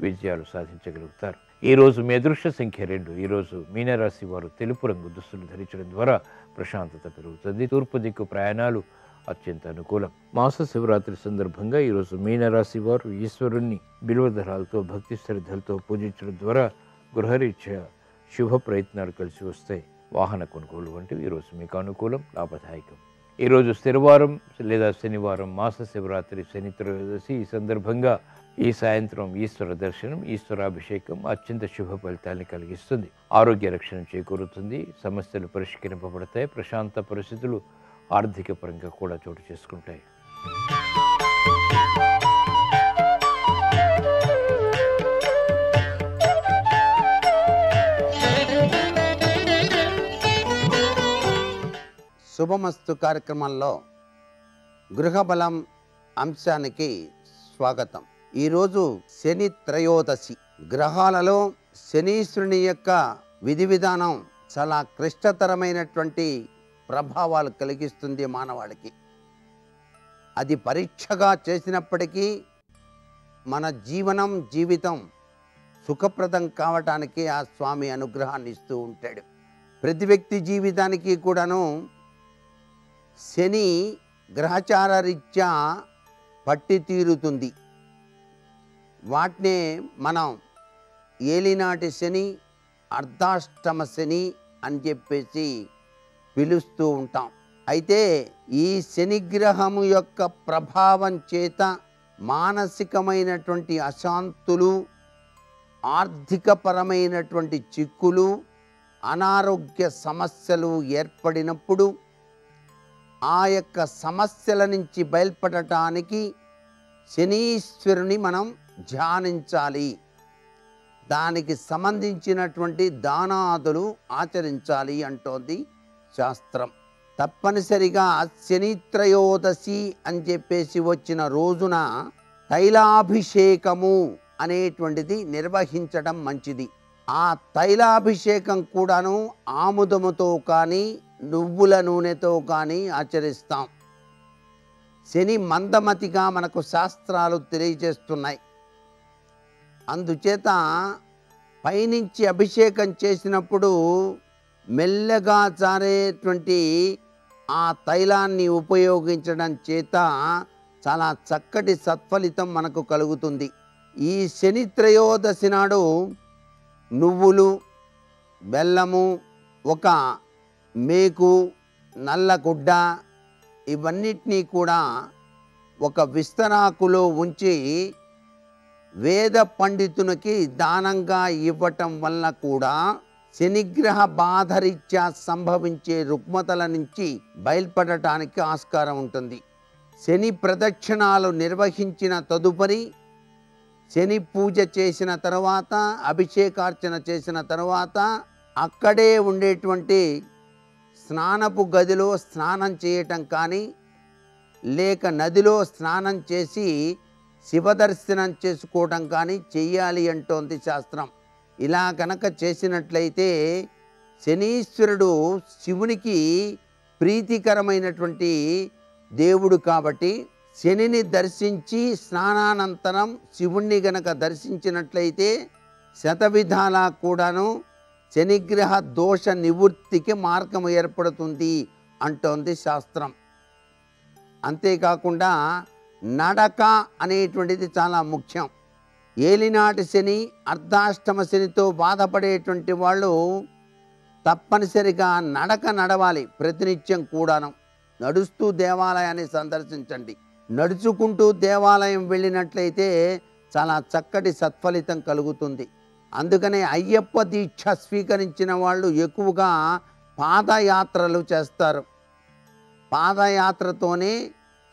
విజయాలు సాధించగలుగుతారు. ఈరోజు మీ అదృష్ట సంఖ్య 2. ఈరోజు మీనరాశి వారు తెలుపు రంగు దుస్తులు ధరించడం ద్వారా ప్రశాంతత పెరుగుతుంది. తూర్పు దిక్కు ప్రయాణాలు అత్యంత అనుకూలం. మాస శివరాత్రి సందర్భంగా ఈరోజు మీనరాశి వారు ఈశ్వరుణ్ణి బిల్వదళాలతో భక్తి శ్రద్ధలతో పూజించడం ద్వారా గృహరీత్యా శుభ ప్రయత్నాలు కలిసి వస్తాయి. వాహన కొనుగోలు వంటివి ఈరోజు మీకు అనుకూలం, లాభదాయకం. ఈరోజు స్థిరవారం లేదా శనివారం, మాస శివరాత్రి, శని త్రయోదశి. ఈ సందర్భంగా ఈ సాయంత్రం ఈశ్వర దర్శనం, ఈశ్వరాభిషేకం అత్యంత శుభ ఫలితాన్ని కలిగిస్తుంది. ఆరోగ్య రక్షణ చేకూరుతుంది. సమస్యలు పరిష్కరింపబడతాయి. ప్రశాంత పరిస్థితులు ఆర్థిక పరంగా కూడా చోటు చేసుకుంటాయి. శుభమస్తు కార్యక్రమంలో గృహబలం అంశానికి స్వాగతం. ఈరోజు శని త్రయోదశి. గ్రహాలలో శనీశ్వరుని యొక్క విధి విధానం చాలా క్లిష్టతరమైనటువంటి ప్రభావాలు కలిగిస్తుంది మానవాళికి. అది పరీక్షగా చేసినప్పటికీ మన జీవితం సుఖప్రదం కావటానికి ఆ స్వామి అనుగ్రహాన్ని ఇస్తూ ఉంటాడు. ప్రతి వ్యక్తి జీవితానికి కూడాను శని గ్రహచార రీత్యా పట్టి తీరుతుంది. వాటినే మనం ఏలినాటి శని, అర్ధాష్టమ శని అని చెప్పేసి పిలుస్తూ ఉంటాం. అయితే ఈ శనిగ్రహము యొక్క ప్రభావం చేత మానసికమైనటువంటి అశాంతులు, ఆర్థికపరమైనటువంటి చిక్కులు, అనారోగ్య సమస్యలు ఏర్పడినప్పుడు ఆ యొక్క సమస్యల నుంచి బయల్పడటానికి శనీశ్వరుని మనం ధ్యానించాలి. దానికి సంబంధించినటువంటి దానాదులు ఆచరించాలి అంటోంది శాస్త్రం. తప్పనిసరిగా శని త్రయోదశి అని చెప్పేసి వచ్చిన రోజున తైలాభిషేకము అనేటువంటిది నిర్వహించడం మంచిది. ఆ తైలాభిషేకం కూడాను ఆముదముతో కానీ నువ్వుల నూనెతో కానీ ఆచరిస్తాం. శని మందమతిగా మనకు శాస్త్రాలు తెలియజేస్తున్నాయి. అందుచేత పైనుంచి అభిషేకం చేసినప్పుడు మెల్లగా జారేటువంటి ఆ తైలాన్ని ఉపయోగించడం చేత చాలా చక్కటి సత్ఫలితం మనకు కలుగుతుంది. ఈ శని త్రయోదశి నాడు నువ్వులు, బెల్లము, ఒక మేకు, నల్లగుడ్డ ఇవన్నిటినీ కూడా ఒక విస్తరాకులో ఉంచి వేద పండితునికి దానంగా ఇవ్వటం వల్ల కూడా శనిగ్రహ బాధరీత్యా సంభవించే రుగ్మతల నుంచి బయల్పడటానికి ఆస్కారం ఉంటుంది. శని ప్రదక్షిణాలు నిర్వహించిన తదుపరి, శని పూజ చేసిన తర్వాత, అభిషేకార్చన చేసిన తర్వాత అక్కడే ఉండేటువంటి స్నానపు గదిలో స్నానం చేయటం కానీ, లేక నదిలో స్నానం చేసి శివదర్శనం చేసుకోవడం కానీ చెయ్యాలి అంటోంది శాస్త్రం. ఇలా కనుక చేసినట్లయితే శనీశ్వరుడు శివునికి ప్రీతికరమైనటువంటి దేవుడు కాబట్టి శనిని దర్శించి స్నానానంతరం శివుణ్ణి గనక దర్శించినట్లయితే శతవిధాలా కూడాను శనిగ్రహ దోష నివృత్తికి మార్గం ఏర్పడుతుంది అంటోంది శాస్త్రం. అంతేకాకుండా నడక అనేటువంటిది చాలా ముఖ్యం. ఏలినాటి శని, అర్ధాష్టమ శనితో బాధపడేటువంటి వాళ్ళు తప్పనిసరిగా నడక నడవాలి. ప్రతినిత్యం కూడాను నడుస్తూ దేవాలయాన్ని సందర్శించండి. నడుచుకుంటూ దేవాలయం వెళ్ళినట్లయితే చాలా చక్కటి సత్ఫలితం కలుగుతుంది. అందుకనే అయ్యప్ప దీక్ష స్వీకరించిన వాళ్ళు ఎక్కువగా పాదయాత్రలు చేస్తారు. పాదయాత్రతోనే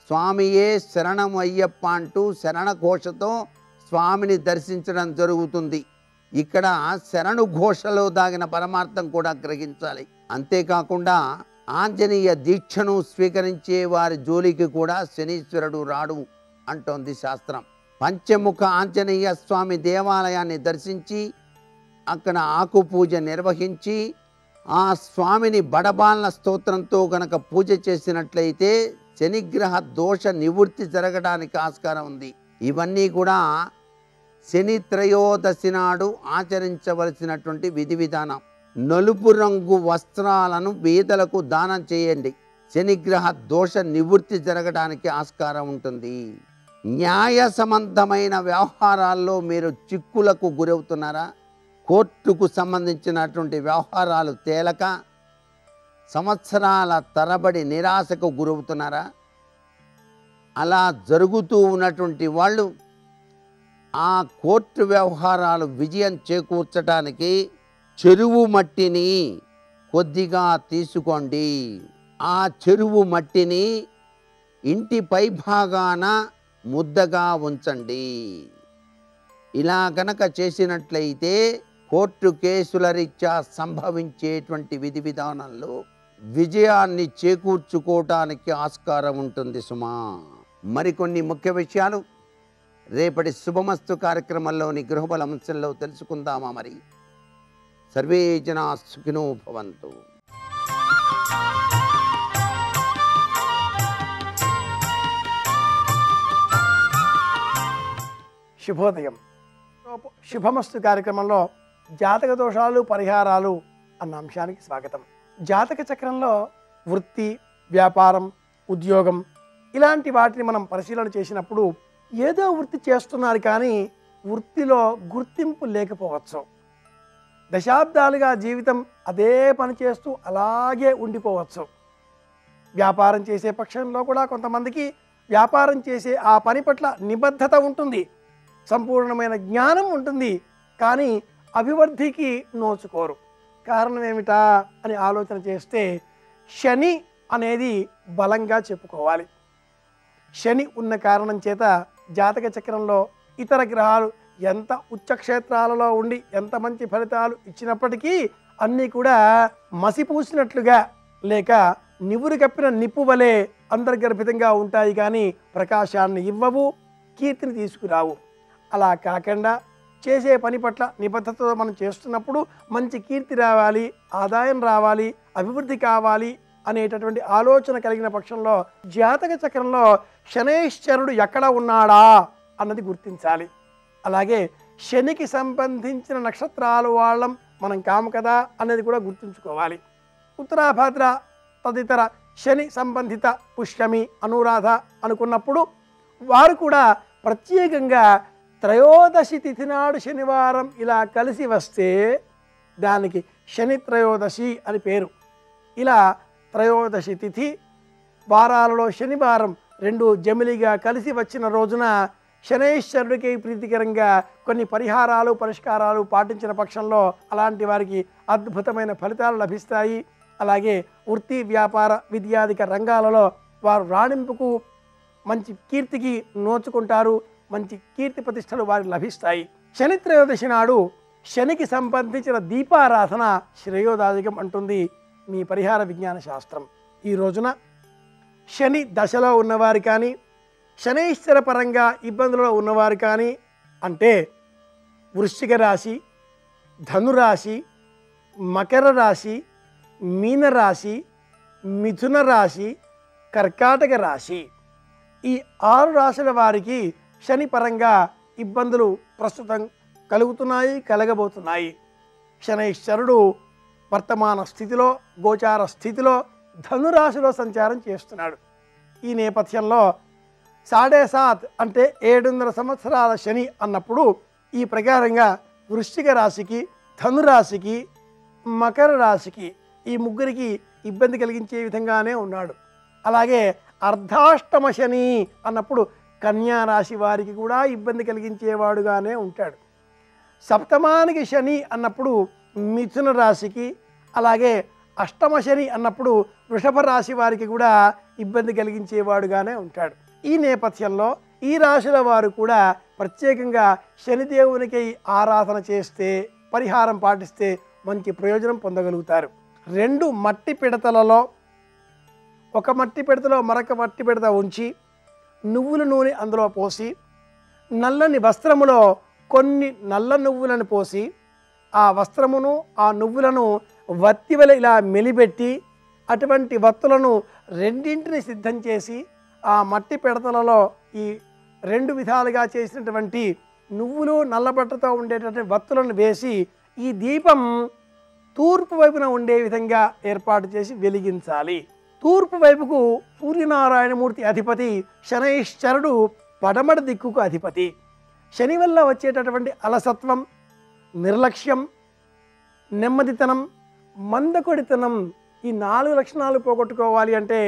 స్వామియే శరణం అయ్యప్ప అంటూ శరణ ఘోషతో స్వామిని దర్శించడం జరుగుతుంది. ఇక్కడ శరణు ఘోషలో దాగిన పరమార్థం కూడా గ్రహించాలి. అంతేకాకుండా ఆంజనేయ దీక్షను స్వీకరించే వారి జోలికి కూడా శనీశ్వరుడు రాడు అంటోంది శాస్త్రం. పంచముఖ ఆంజనేయ స్వామి దేవాలయాన్ని దర్శించి అక్కడ ఆకు పూజ నిర్వహించి ఆ స్వామిని బడబాలన స్తోత్రంతో గనక పూజ చేసినట్లయితే శనిగ్రహ దోష నివృత్తి జరగడానికి ఆస్కారం ఉంది. ఇవన్నీ కూడా శని త్రయోదశి నాడు ఆచరించవలసినటువంటి విధి విధానం. నలుపు రంగు వస్త్రాలను బీదలకు దానం చేయండి. శనిగ్రహ దోష నివృత్తి జరగడానికి ఆస్కారం ఉంటుంది. న్యాయ సంబంధమైన వ్యవహారాల్లో మీరు చిక్కులకు గురవుతున్నారా? కోర్టుకు సంబంధించినటువంటి వ్యవహారాలు తేలక సంవత్సరాల తరబడి నిరాశకు గురవుతున్నారా? అలా జరుగుతూ ఉన్నటువంటి వాళ్ళు ఆ కోర్టు వ్యవహారాలు విజయం చేకూర్చడానికి చెరువు మట్టిని కొద్దిగా తీసుకోండి. ఆ చెరువు మట్టిని ఇంటి పైభాగాన ముద్దగా ఉంచండి. ఇలా గనక చేసినట్లయితే కోర్టు కేసుల రీత్యా సంభవించేటువంటి విధి విధానాల్లో విజయాన్ని చేకూర్చుకోవటానికి ఆస్కారం ఉంటుంది సుమా. మరికొన్ని ముఖ్య విషయాలు రేపటి శుభమస్తు కార్యక్రమంలోని గృహబల అంశంలో తెలుసుకుందామా? మరి సర్వే జనా సుఖినో భవంతు. శుభోదయం. శుభమస్తు కార్యక్రమంలో జాతక దోషాలు పరిహారాలు అన్న అంశానికి స్వాగతం. జాతక చక్రంలో వృత్తి, వ్యాపారం, ఉద్యోగం ఇలాంటి వాటిని మనం పరిశీలన చేసినప్పుడు ఏదో వృత్తి చేస్తున్నారు కానీ వృత్తిలో గుర్తింపు లేకపోవచ్చు. దశాబ్దాలుగా జీవితం అదే పని చేస్తూ అలాగే ఉండిపోవచ్చు. వ్యాపారం చేసే పక్షంలో కూడా కొంతమందికి వ్యాపారం చేసే ఆ పని పట్ల నిబద్ధత ఉంటుంది, సంపూర్ణమైన జ్ఞానం ఉంటుంది, కానీ అభివృద్ధికి నోచుకోరు. కారణం ఏమిటా అని ఆలోచన చేస్తే శని అనేది బలంగా చెప్పుకోవాలి. శని ఉన్న కారణం చేత జాతక చక్రంలో ఇతర గ్రహాలు ఎంత ఉచ్చక్షేత్రాలలో ఉండి ఎంత మంచి ఫలితాలు ఇచ్చినప్పటికీ అన్నీ కూడా మసిపూసినట్లుగా లేక నివురు కప్పిన నిప్పు వలె అంతర్గర్భితంగా ఉంటాయి, కానీ ప్రకాశాన్ని ఇవ్వవు, కీర్తిని తీసుకురావు. అలా కాకుండా చేసే పని పట్ల నిబద్ధతతో మనం చేస్తున్నప్పుడు మంచి కీర్తి రావాలి, ఆదాయం రావాలి, అభివృద్ధి కావాలి అనేటటువంటి ఆలోచన కలిగిన పక్షంలో జాతక చక్రంలో శనైశ్చరుడు ఎక్కడ ఉన్నాడా అన్నది గుర్తించాలి. అలాగే శనికి సంబంధించిన నక్షత్రాలు వాళ్ళం మనం కాము కదా అనేది కూడా గుర్తుంచుకోవాలి. ఉత్తరాభాద్ర తదితర శని సంబంధిత పుష్యమి, అనురాధ అనుకున్నప్పుడు వారు కూడా ప్రత్యేకంగా త్రయోదశి తిథి నాడు శనివారం ఇలా కలిసి వస్తే దానికి శని త్రయోదశి అని పేరు. ఇలా త్రయోదశి తిథి వారాలలో శనివారం రెండు జమిలిగా కలిసి వచ్చిన రోజున శనైశ్వరుడికి ప్రీతికరంగా కొన్ని పరిహారాలు పరిష్కారాలు పాటించిన పక్షంలో అలాంటి వారికి అద్భుతమైన ఫలితాలు లభిస్తాయి. అలాగే వృత్తి, వ్యాపార, విద్యాధిక రంగాలలో వారు రాణింపుకు మంచి కీర్తికి నోచుకుంటారు, మంచి కీర్తి ప్రతిష్టలు వారికి లభిస్తాయి. శని త్రయోదశి నాడు శనికి సంబంధించిన దీపారాధన శ్రేయోదాయకం అంటుంది మీ పరిహార విజ్ఞాన శాస్త్రం. ఈ రోజున శని దశలో ఉన్నవారు కానీ శనైశ్వర పరంగా ఇబ్బందులలో ఉన్నవారు కానీ అంటే వృశ్చిక రాశి, ధనురాశి, మకర రాశి, మీనరాశి, మిథున రాశి, కర్కాటక రాశి. ఈ 6 రాశుల వారికి శని పరంగా ఇబ్బందులు ప్రస్తుతం కలుగుతున్నాయి, కలగబోతున్నాయి. శనైశ్వరుడు వర్తమాన స్థితిలో, గోచార స్థితిలో ధనురాశిలో సంచారం చేస్తున్నాడు. ఈ నేపథ్యంలో 7.5 అంటే 7.5 సంవత్సరాల శని అన్నప్పుడు ఈ ప్రకారంగా వృశ్చిక రాశికి, ధనురాశికి, మకర రాశికి ఈ ముగ్గురికి ఇబ్బంది కలిగించే విధంగానే ఉన్నాడు. అలాగే అర్ధాష్టమ శని అన్నప్పుడు కన్యా రాశి వారికి కూడా ఇబ్బంది కలిగించేవాడుగానే ఉంటాడు. సప్తమానికి శని అన్నప్పుడు మిథున రాశికి, అలాగే అష్టమ శని అన్నప్పుడు వృషభ రాశి వారికి కూడా ఇబ్బంది కలిగించేవాడుగానే ఉంటాడు. ఈ నేపథ్యంలో ఈ రాశుల వారు కూడా ప్రత్యేకంగా శనిదేవునికి ఆరాధన చేస్తే, పరిహారం పాటిస్తే మంచి ప్రయోజనం పొందగలుగుతారు. 2 మట్టి పిడతలలో ఒక మట్టి పిడతలో మరొక మట్టి పిడత ఉంచి నువ్వుల నూనె అందులో పోసి నల్లని వస్త్రములో కొన్ని నల్ల నువ్వులను పోసి ఆ వస్త్రమును ఆ నువ్వులను వత్తి వలె ఇలా మెలిపెట్టి అటువంటి వత్తులను రెండింటిని సిద్ధం చేసి ఆ మట్టి పిడతలలో ఈ 2 విధాలుగా చేసినటువంటి నువ్వులు నల్లబట్టతో ఉండేటటువంటి వత్తులను వేసి ఈ దీపం తూర్పు వైపున ఉండే విధంగా ఏర్పాటు చేసి వెలిగించాలి. తూర్పు వైపుకు సూర్యనారాయణమూర్తి అధిపతి, శనైశ్వరుడు పడమటి దిక్కుకు అధిపతి. శని వల్ల వచ్చేటటువంటి అలసత్వం, నిర్లక్ష్యం, నెమ్మదితనం, మందకొడితనం ఈ 4 లక్షణాలు పోగొట్టుకోవాలి అంటే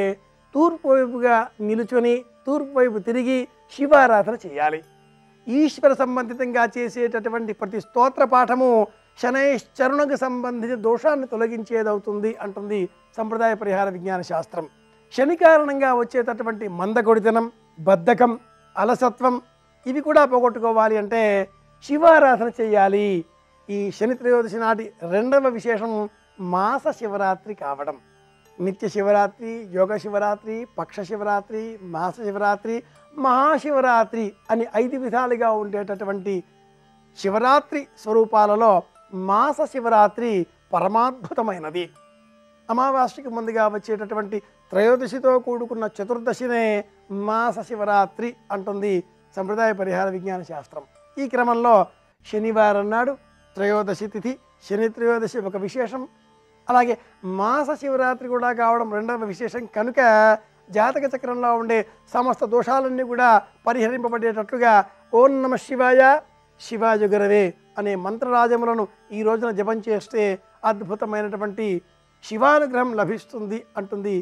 తూర్పు వైపుగా నిలుచొని తూర్పు వైపు తిరిగి శివారాధన చేయాలి. ఈశ్వర సంబంధితంగా చేసేటటువంటి ప్రతి స్తోత్ర పాఠము శనైశ్చరునికి సంబంధించిన దోషాన్ని తొలగించేదవుతుంది అంటుంది సంప్రదాయ పరిహార విజ్ఞాన శాస్త్రం. శని కారణంగా వచ్చేటటువంటి మందకొడితనం, బద్ధకం, అలసత్వం ఇవి కూడా పోగొట్టుకోవాలి అంటే శివారాధన చేయాలి. ఈ శని త్రయోదశి నాటి 2వ విశేషం మాస శివరాత్రి కావడం. నిత్య శివరాత్రి, యోగ శివరాత్రి, పక్ష శివరాత్రి, మాస శివరాత్రి, మహాశివరాత్రి అని 5 విధాలుగా ఉండేటటువంటి శివరాత్రి స్వరూపాలలో మాస శివరాత్రి పరమాద్భుతమైనది. అమావాస్యకి ముందుగా వచ్చేటటువంటి త్రయోదశితో కూడుకున్న చతుర్దశినే మాస శివరాత్రి అంటుంది సంప్రదాయ పరిహార విజ్ఞాన శాస్త్రం. ఈ క్రమంలో శనివారం నాడు త్రయోదశి తిథి, శని త్రయోదశి ఒక విశేషం, అలాగే మాస శివరాత్రి కూడా కావడం 2వ విశేషం కనుక జాతక చక్రంలో ఉండే సమస్త దోషాలన్నీ కూడా పరిహరింపబడేటట్లుగా ఓం నమ శివాయ, శివాయ గురవే అనే మంత్రరాజములను ఈ రోజున జపం చేస్తే అద్భుతమైనటువంటి శివానుగ్రహం లభిస్తుంది అంటుంది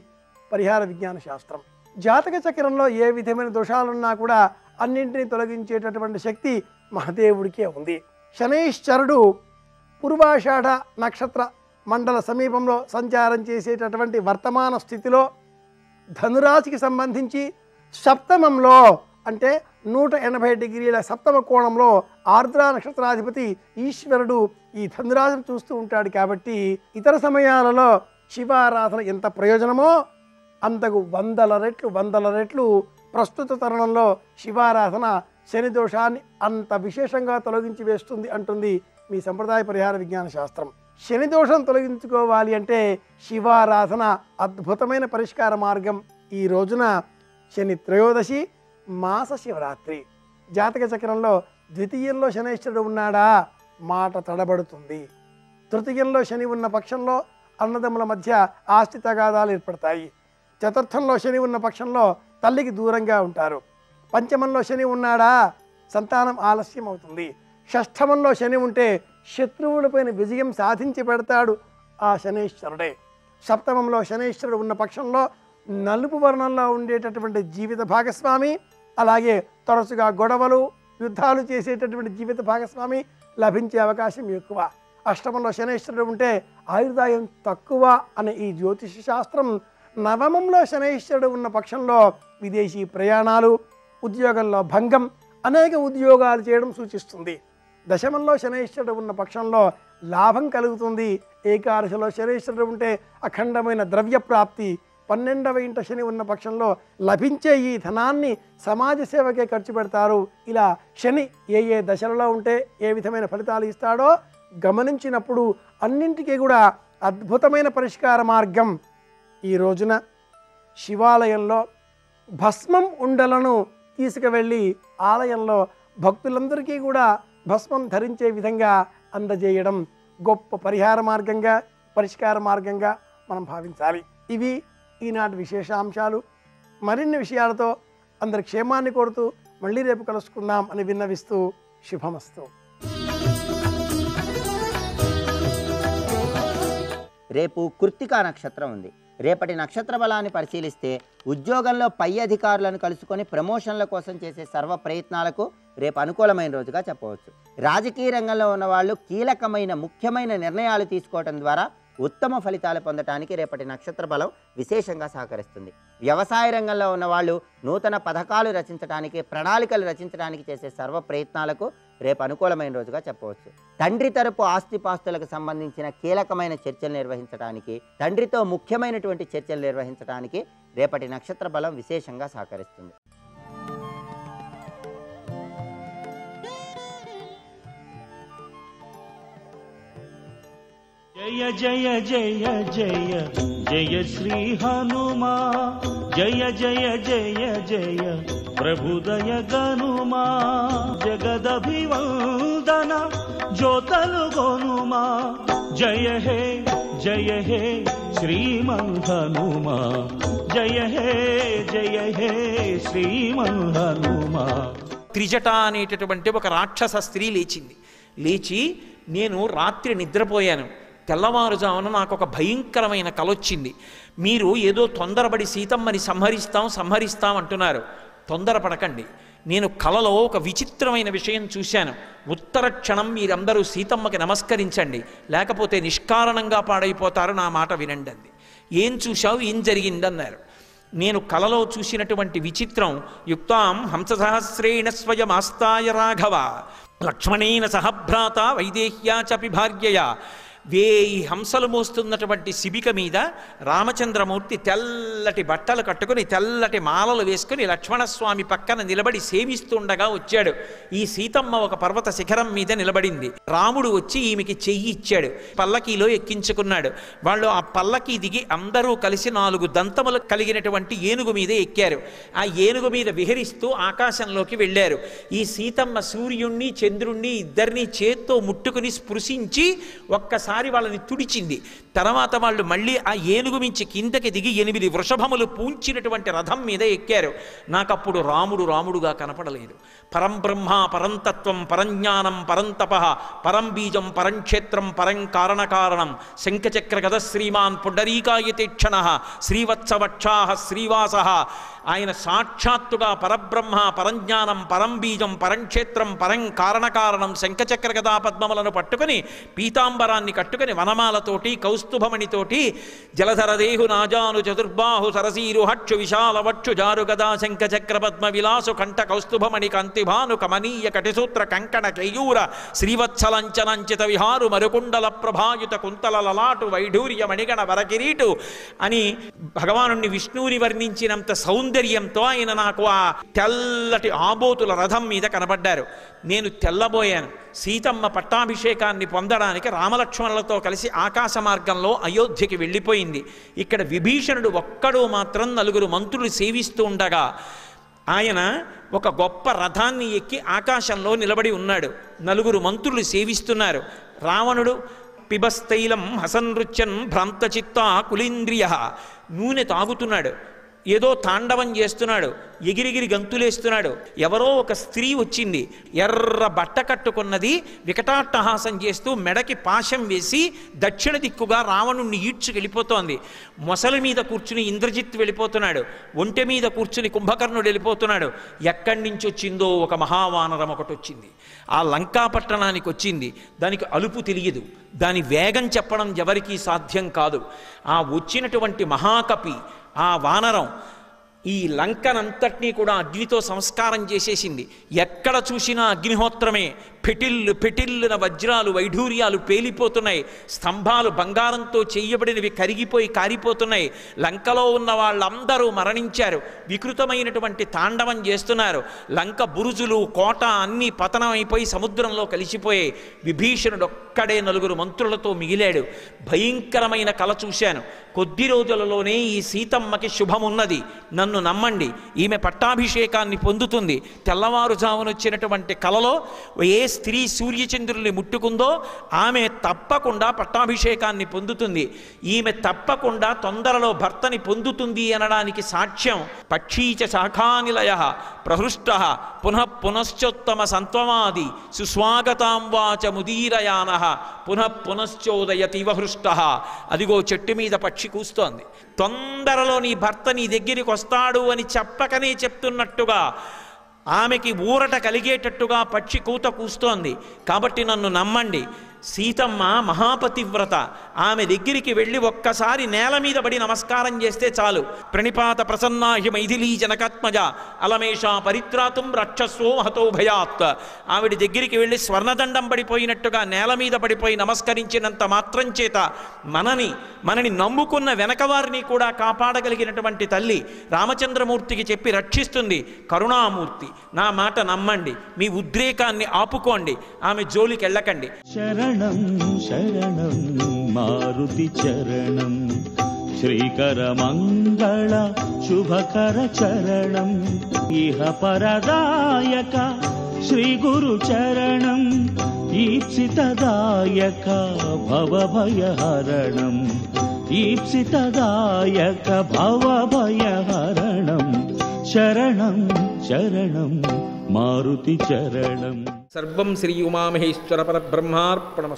పరిహార విజ్ఞాన శాస్త్రం. జాతక చక్రంలో ఏ విధమైన దోషాలున్నా కూడా అన్నింటినీ తొలగించేటటువంటి శక్తి మహాదేవుడికే ఉంది. శనైశ్చరుడు పూర్వాషాఢ నక్షత్ర మండల సమీపంలో సంచారం చేసేటటువంటి వర్తమాన స్థితిలో ధనురాశికి సంబంధించి సప్తమంలో అంటే 180 డిగ్రీల సప్తమ కోణంలో ఆర్ద్ర నక్షత్రాధిపతి ఈశ్వరుడు ఈ ధనురాశిని చూస్తూ ఉంటాడు. కాబట్టి ఇతర సమయాలలో శివారాధన ఎంత ప్రయోజనమో అంతకు 100 రెట్లు ప్రస్తుత తరుణంలో శివారాధన శని దోషాన్ని అంత విశేషంగా తొలగించి వేస్తుంది అంటుంది మీ సంప్రదాయ పరిహార విజ్ఞాన శాస్త్రం. శని దోషం తొలగించుకోవాలి అంటే శివారాధన అద్భుతమైన పరిష్కార మార్గం. ఈ రోజున శని త్రయోదశి, మాస శివరాత్రి. జాతక చక్రంలో ద్వితీయంలో శనైశ్వరుడు ఉన్నాడా మాట తడబడుతుంది. తృతీయంలో శని ఉన్న పక్షంలో అన్నదమ్ముల మధ్య ఆస్తి తగాదాలు ఏర్పడతాయి. చతుర్థంలో శని ఉన్న పక్షంలో తల్లికి దూరంగా ఉంటారు. పంచమంలో శని ఉన్నాడా సంతానం ఆలస్యం అవుతుంది. షష్ఠమంలో శని ఉంటే శత్రువులపైన విజయం సాధించి పెడతాడు ఆ శనైశ్వరుడే. సప్తమంలో శనైశ్వరుడు ఉన్న పక్షంలో నలుపు వర్ణంలో ఉండేటటువంటి జీవిత భాగస్వామి, అలాగే తరచుగా గొడవలు, యుద్ధాలు చేసేటటువంటి జీవిత భాగస్వామి లభించే అవకాశం ఎక్కువ. అష్టమంలో శనైశ్వరుడు ఉంటే ఆయుర్దాయం తక్కువ అనే ఈ జ్యోతిష శాస్త్రం నవమంలో శనైశ్వరుడు ఉన్న పక్షంలో విదేశీ ప్రయాణాలు, ఉద్యోగంలో భంగం, అనేక ఉద్యోగాలు చేయడం సూచిస్తుంది. దశమంలో శనైశ్వరుడు ఉన్న పక్షంలో లాభం కలుగుతుంది. ఏకాదశిలో శనైశ్వరుడు ఉంటే అఖండమైన ద్రవ్య ప్రాప్తి. 12వ ఇంట శని ఉన్న పక్షంలో లభించే ఈ ధనాన్ని సమాజ సేవకే ఖర్చు పెడతారు. ఇలా శని ఏ దశలలో ఉంటే ఏ విధమైన ఫలితాలు ఇస్తాడో గమనించినప్పుడు అన్నింటికీ కూడా అద్భుతమైన పరిష్కార మార్గం. ఈ రోజున శివాలయంలో భస్మం ఉండలను తీసుకువెళ్ళి ఆలయంలో భక్తులందరికీ కూడా భస్మం ధరించే విధంగా అందజేయడం గొప్ప పరిహార మార్గంగా, పరిష్కార మార్గంగా మనం భావించాలి. ఇవి ఈనాటి విశేషాంశాలు. మరిన్ని విషయాలతో అందరి క్షేమాన్ని కోరుతూ మళ్ళీ రేపు కలుసుకుందాం అని విన్నవిస్తూ శుభమస్తు. రేపు కృత్తికా నక్షత్రం ఉంది. రేపటి నక్షత్ర బలాన్ని పరిశీలిస్తే ఉద్యోగంలో పై అధికారులను కలుసుకొని ప్రమోషన్ల కోసం చేసే సర్వ ప్రయత్నాలకు రేపు అనుకూలమైన రోజుగా చెప్పవచ్చు. రాజకీయ రంగంలో ఉన్నవాళ్ళు కీలకమైన ముఖ్యమైన నిర్ణయాలు తీసుకోవడం ద్వారా ఉత్తమ ఫలితాలు పొందడానికి రేపటి నక్షత్ర బలం విశేషంగా సహకరిస్తుంది. వ్యవసాయ రంగంలో ఉన్నవాళ్ళు నూతన పథకాలు రచించడానికి, ప్రణాళికలు రచించడానికి చేసే సర్వ ప్రయత్నాలకు రేపు అనుకూలమైన రోజుగా చెప్పవచ్చు. తండ్రి తరపు ఆస్తిపాస్తులకు సంబంధించిన కీలకమైన చర్చలు నిర్వహించడానికి, తండ్రితో ముఖ్యమైనటువంటి చర్చలు నిర్వహించడానికి రేపటి నక్షత్ర బలం విశేషంగా సహకరిస్తుంది. జయ జయ జయ జయ జయ శ్రీ హనుమా, జయ జయ జయ జయ ప్రభుదయ గనుమా, జగదభివందన జ్యోతలు గొనుమా, జయ హే శ్రీమన్ హనుమా, జయ హే శ్రీమన్ హనుమా. త్రిజట అనేటటువంటి ఒక రాక్షస స్త్రీ లేచి నేను రాత్రి నిద్రపోయాను, తెల్లవారుజామున నాకు ఒక భయంకరమైన కలొచ్చింది. మీరు ఏదో తొందరపడి సీతమ్మని సంహరిస్తాం అంటున్నారు. తొందరపడకండి. నేను కలలో ఒక విచిత్రమైన విషయం చూశాను. ఉత్తర క్షణం మీరందరూ సీతమ్మకి నమస్కరించండి, లేకపోతే నిష్కారణంగా పాడైపోతారు, నా మాట వినండి అంది. ఏం చూశావు, ఏం జరిగిందన్నారు. నేను కలలో చూసినటువంటి విచిత్రం, యుక్తాం హంససహస్రేణ స్వయమాస్తాయ రాఘవ లక్ష్మణేన సహభ్రాత వైదేహ్యా చపి భార్యయా. 1000 హంసలు మోస్తున్నటువంటి శిబిక మీద రామచంద్రమూర్తి తెల్లటి బట్టలు కట్టుకుని, తెల్లటి మాలలు వేసుకుని లక్ష్మణస్వామి పక్కన నిలబడి సేవిస్తుండగా వచ్చాడు. ఈ సీతమ్మ ఒక పర్వత శిఖరం మీద నిలబడింది. రాముడు వచ్చి ఈమెకి చెయ్యి ఇచ్చాడు, పల్లకీలో ఎక్కించుకున్నాడు. వాళ్ళు ఆ పల్లకీ దిగి అందరూ కలిసి 4 దంతములు కలిగినటువంటి ఏనుగు మీద ఎక్కారు. ఆ ఏనుగు మీద విహరిస్తూ ఆకాశంలోకి వెళ్ళారు. ఈ సీతమ్మ సూర్యుణ్ణి చంద్రుణ్ణి ఇద్దరినీ చేత్తో ముట్టుకుని స్పృశించి ఒక్కసారి వాళ్ళని తుడిచింది. తర్వాత వాళ్ళు మళ్ళీ ఆ ఏనుగు మించి కిందకి దిగి 8 వృషభములు పూంచినటువంటి రథం మీద ఎక్కారు. నాకప్పుడు రాముడుగా కనపడలేదు. పరంబ్రహ్మ, పరంతత్వం, పరంజ్ఞానం, పరంతప, పరం బీజం, పరంక్షేత్రం, పరం కారణకారణం, శంఖచక్ర గద శ్రీమాన్ పుండరీకాయతేక్షణ శ్రీవత్సవక్షా శ్రీవాస. ఆయన సాక్షాత్తుగా పరబ్రహ్మ, పరంజ్ఞానం, పరం బీజం, పరంక్షేత్రం, పరం కారణకారణం శంఖచక్ర గదా పద్మములను పట్టుకుని, పీతాంబరాన్ని కట్టుకుని, వనమాలతోటి కౌస్తుభమణితోటి, జలధరదేహు నాజాను చతుర్బాహు సరసీరు హక్షు విశాల వక్షు జారు గదా శంఖచక్ర పద్మ విలాసు కంఠ కౌస్తుభమణి కాంతిభాను కమనీయ కటిసూత్ర కంకణ కేయూర శ్రీవత్సలంచనంచిత విహారు మరుకుండల ప్రభాయుత కుంతల లలాటు వైఢూర్య మణిగణ వరకిరీటు అని భగవానుణ్ణి విష్ణువుని వర్ణించినంత సౌందర్యంతో ఆయన నాకు ఆ తెల్లటి ఆబోతుల రథం మీద కనబడ్డారు. నేను తెల్లబోయాను. సీతమ్మ పట్టాభిషేకాన్ని పొందడానికి రామలక్ష్మణులతో కలిసి ఆకాశ మార్గంలో అయోధ్యకి వెళ్ళిపోయింది. ఇక్కడ విభీషణుడు ఒక్కడు మాత్రం 4 మంత్రులు సేవిస్తూ ఉండగా ఆయన ఒక గొప్ప రథాన్ని ఎక్కి ఆకాశంలో నిలబడి ఉన్నాడు. 4 మంత్రులు సేవిస్తున్నారు. రావణుడు పిబస్తైలం హసనృత్యన్ భ్రాంతచిత్త కులీంద్రియ, నూనె తాగుతున్నాడు, ఏదో తాండవం చేస్తున్నాడు, ఎగిరిగిరి గంతులేస్తున్నాడు. ఎవరో ఒక స్త్రీ వచ్చింది, ఎర్ర బట్ట కట్టుకున్నది, వికటాట్టహాసం చేస్తూ మెడకి పాశం వేసి దక్షిణ దిక్కుగా రావణుణ్ణి ఈడ్చుకెళ్ళిపోతోంది. మొసలి మీద కూర్చుని ఇంద్రజిత్ వెళ్ళిపోతున్నాడు, ఒంటె మీద కూర్చుని కుంభకర్ణుడు వెళ్ళిపోతున్నాడు. ఎక్కడి నుంచి వచ్చిందో ఒక మహావానరం ఒకటి వచ్చింది, ఆ లంకాపట్టణానికి వచ్చింది. దానికి అలుపు తెలియదు, దాని వేగం చెప్పడం ఎవరికీ సాధ్యం కాదు. ఆ వచ్చినటువంటి మహాకపి, ఆ వానరం ఈ లంకనంతటినీ కూడా అగ్నితో సంస్కారం చేసేసింది. ఎక్కడ చూసినా అగ్నిహోత్రమే. పెటిల్లున వజ్రాలు వైఢూర్యాలు పేలిపోతున్నాయి. స్తంభాలు బంగారంతో చేయబడినవి కరిగిపోయి కారిపోతున్నాయి. లంకలో ఉన్న వాళ్ళందరూ మరణించారు. వికృతమైనటువంటి తాండవం చేస్తున్నారు. లంక బురుజులు కోట అన్నీ పతనం అయిపోయి సముద్రంలో కలిసిపోయాయి. విభీషణుడు ఒక్కడే 4 మంత్రులతో మిగిలాడు. భయంకరమైన కల చూశాను. కొద్ది రోజులలోనే ఈ సీతమ్మకి శుభమున్నది, నన్ను నమ్మండి, ఈమె పట్టాభిషేకాన్ని పొందుతుంది. తెల్లవారుజామునొచ్చినటువంటి కలలో ఏ స్త్రీ సూర్యచంద్రుల్ని ముట్టుకుందో ఆమె తప్పకుండా పట్టాభిషేకాన్ని పొందుతుంది. ఈమె తప్పకుండా తొందరలో భర్తని పొందుతుంది అనడానికి సాక్ష్యం పక్షీచ శాఖానిలయ ప్రహృష్ట పునశ్చోత్తమ సంత్వమాది సుస్వాగతాం వాచ ముదీరయాన పునశ్చోదయతివ హృష్ట. అదిగో చెట్టు మీద పక్షి కూస్తోంది. తొందరలో నీ భర్త నీ దగ్గరికి వస్తాడు అని చెప్పకనే చెప్తున్నట్టుగా ఆమెకి ఊరట కలిగేటట్టుగా పక్షి కూత కూస్తోంది. కాబట్టి నన్ను నమ్మండి, సీతమ్మ మహాపతివ్రత. ఆమె దగ్గరికి వెళ్ళి ఒక్కసారి నేల మీద పడి నమస్కారం చేస్తే చాలు. ప్రణిపాత ప్రసన్నాహి మైథిలీ జనకాత్మజ అలమేషా పరిత్రాతుం రక్షస్వో హతో భయాత్. ఆవిడ దగ్గరికి వెళ్ళి స్వర్ణదండం పడిపోయినట్టుగా నేల మీద పడిపోయి నమస్కరించినంత మాత్రం చేత మనని నమ్ముకున్న వెనకవారిని కూడా కాపాడగలిగినటువంటి తల్లి రామచంద్రమూర్తికి చెప్పి రక్షిస్తుంది. కరుణామూర్తి, నా మాట నమ్మండి, మీ ఉద్రేకాన్ని ఆపుకోండి, ఆమె జోలికి వెళ్ళకండి. శరణం శరణం మారుతి చరణం శ్రీకర మంగళ శుభకర చరణం ఇహ పరదాయక శ్రీ గురు చరణం ఈప్సితదాయక భవభయహరణం ఈప్సితదాయక భవభయహరణం శరణం శరణం మారుతి చరణం. సర్వం శ్రీ ఉమామహేశ్వర పరబ్రహ్మార్పణమస్తు.